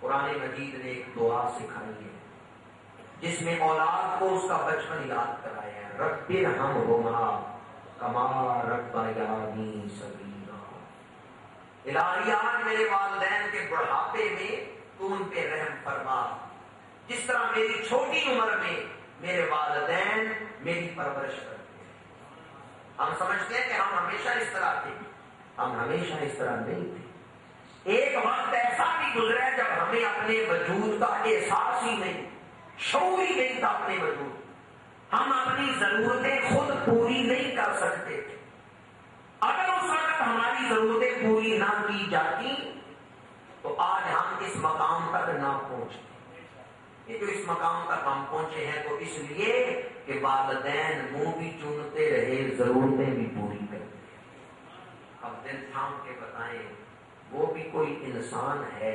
قرآن مجید نے ایک دعا سکھائی ہے جس میں اولاد کو اس کا بچپن یاد کرایا ہے، رب ارحمہما کما ربیانی صغیرا، الہی آج میرے والدین کے بڑھاپے میں تو ان پہ رحم فرما، جس طرح میری چھوٹی عمر میں میرے والدین میری پرورش کرتے ہیں۔ ہم سمجھتے ہیں کہ ہم ہمیشہ اس طرح تھے، ہم ہمیشہ اس طرح نہیں تھے۔ ایک وقت ایسا بھی گزرا ہے جب ہمیں اپنے وجود کا احساس ہی نہیں، شعور ہی نہیں تھا اپنے وجود، ہم اپنی ضرورتیں خود پوری نہیں کر سکتے تھے۔ اگر اس وقت ہماری ضرورتیں پوری نہ کی جاتی تو آج ہم اس مقام تک نہ پہنچتے۔ یہ جو اس مقام تک ہم پہنچے ہیں تو اس لیے کہ والدین منہ بھی چومتے رہے، ضرورتیں بھی پوری کرتے رہے۔ اب دل تھام کے بتائیں، وہ بھی کوئی انسان ہے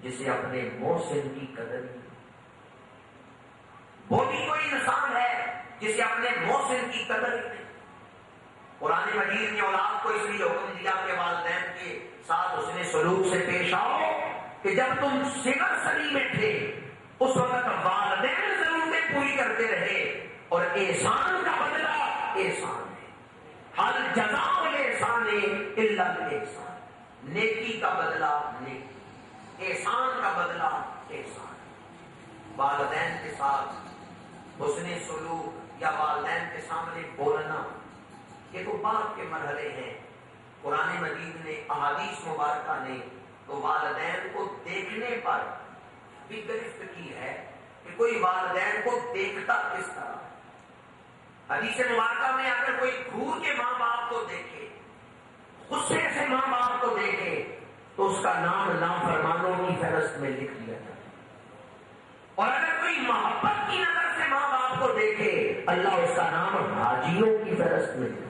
جسے اپنے محسن کی قدر نہیں؟ وہ بھی کوئی انسان ہے جسے اپنے محسن کی قدر نہیں؟ قرآن مجید نے اولاد کو اس لیے حکم دیا کہ والدین کے ساتھ اس نے سلوک سے پیش آؤ کہ جب تم صغر سنی میں تھے اس وقت والدین ضرورتیں پوری کرتے رہے، اور احسان کا بدلہ احسان ہے، حل جزاء الاحسان الا الاحسان، نیکی کا بدلہ نیکی، احسان کا بدلہ احسان۔ والدین کے ساتھ حسن سلوک یا والدین کے سامنے بولنا یہ تو بعد کے مرحلے ہیں۔ قرآن مجید نے، احادیث مبارکہ نے تو والدین کو دیکھنے پر بھی گرفت کی ہے کہ کوئی والدین کو دیکھتا کس طرح۔ حدیث مبارکہ میں اگر کوئی گھور کے ماں باپ کو دیکھے، غصے سے ماں باپ کو دیکھے، تو اس کا نام نافرمانوں کی فہرست میں لکھ دیا جاتا ہے، اور اگر کوئی محبت کی نظر سے ماں باپ کو دیکھے، اللہ اس کا نام حاجیوں کی فہرست میں لکھ دیا۔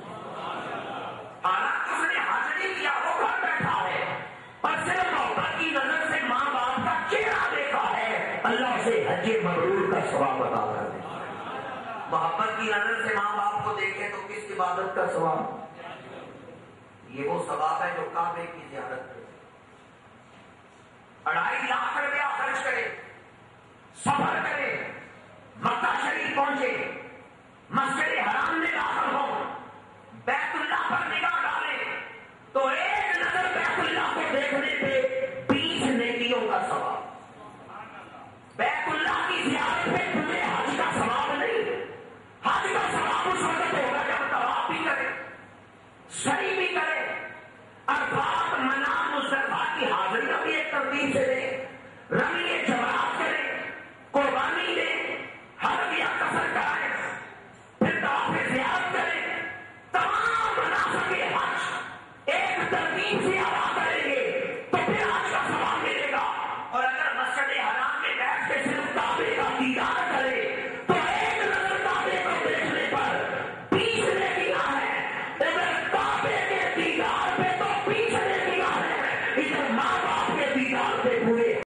حالانکہ اس نے حج نہیں کیا، وہ گھر بیٹھا ہے، پر صرف محبت کی نظر سے ماں باپ کا چہرہ دیکھا ہے، اللہ اسے حج مبرور کا ثواب عطا کر دے۔ محبت کی نظر سے ماں باپ کو دیکھے تو کس عبادت کا ثواب؟ یہ وہ ثواب ہے جو کعبے کی زیارت کرے، 2.5 لاکھ روپیہ خرچ کرے، سفر کرے، مکہ شریف پہنچے، مسجد حرام میں داخل ہو، بیت اللہ پر نگاہ ڈالے تو ایک نظر بیت اللہ کو دیکھنے پہ 20 نیکیوں کا ثواب۔ بیت اللہ کی زیارت پہ پورے حج کا ثواب نہیں، حج کا ثواب اس وقت ہوگا جب طواف بھی کرے، سعی بھی کرے، عرفات، منی، مزدلفہ کی حاضریاں بھی ایک ترتیب سے دے، رمی جمرات کرے، قربانی دے، حج یا قصر کرائے، پھر طواف زیارت کرے، تمام مناسک حج ایک ترتیب سے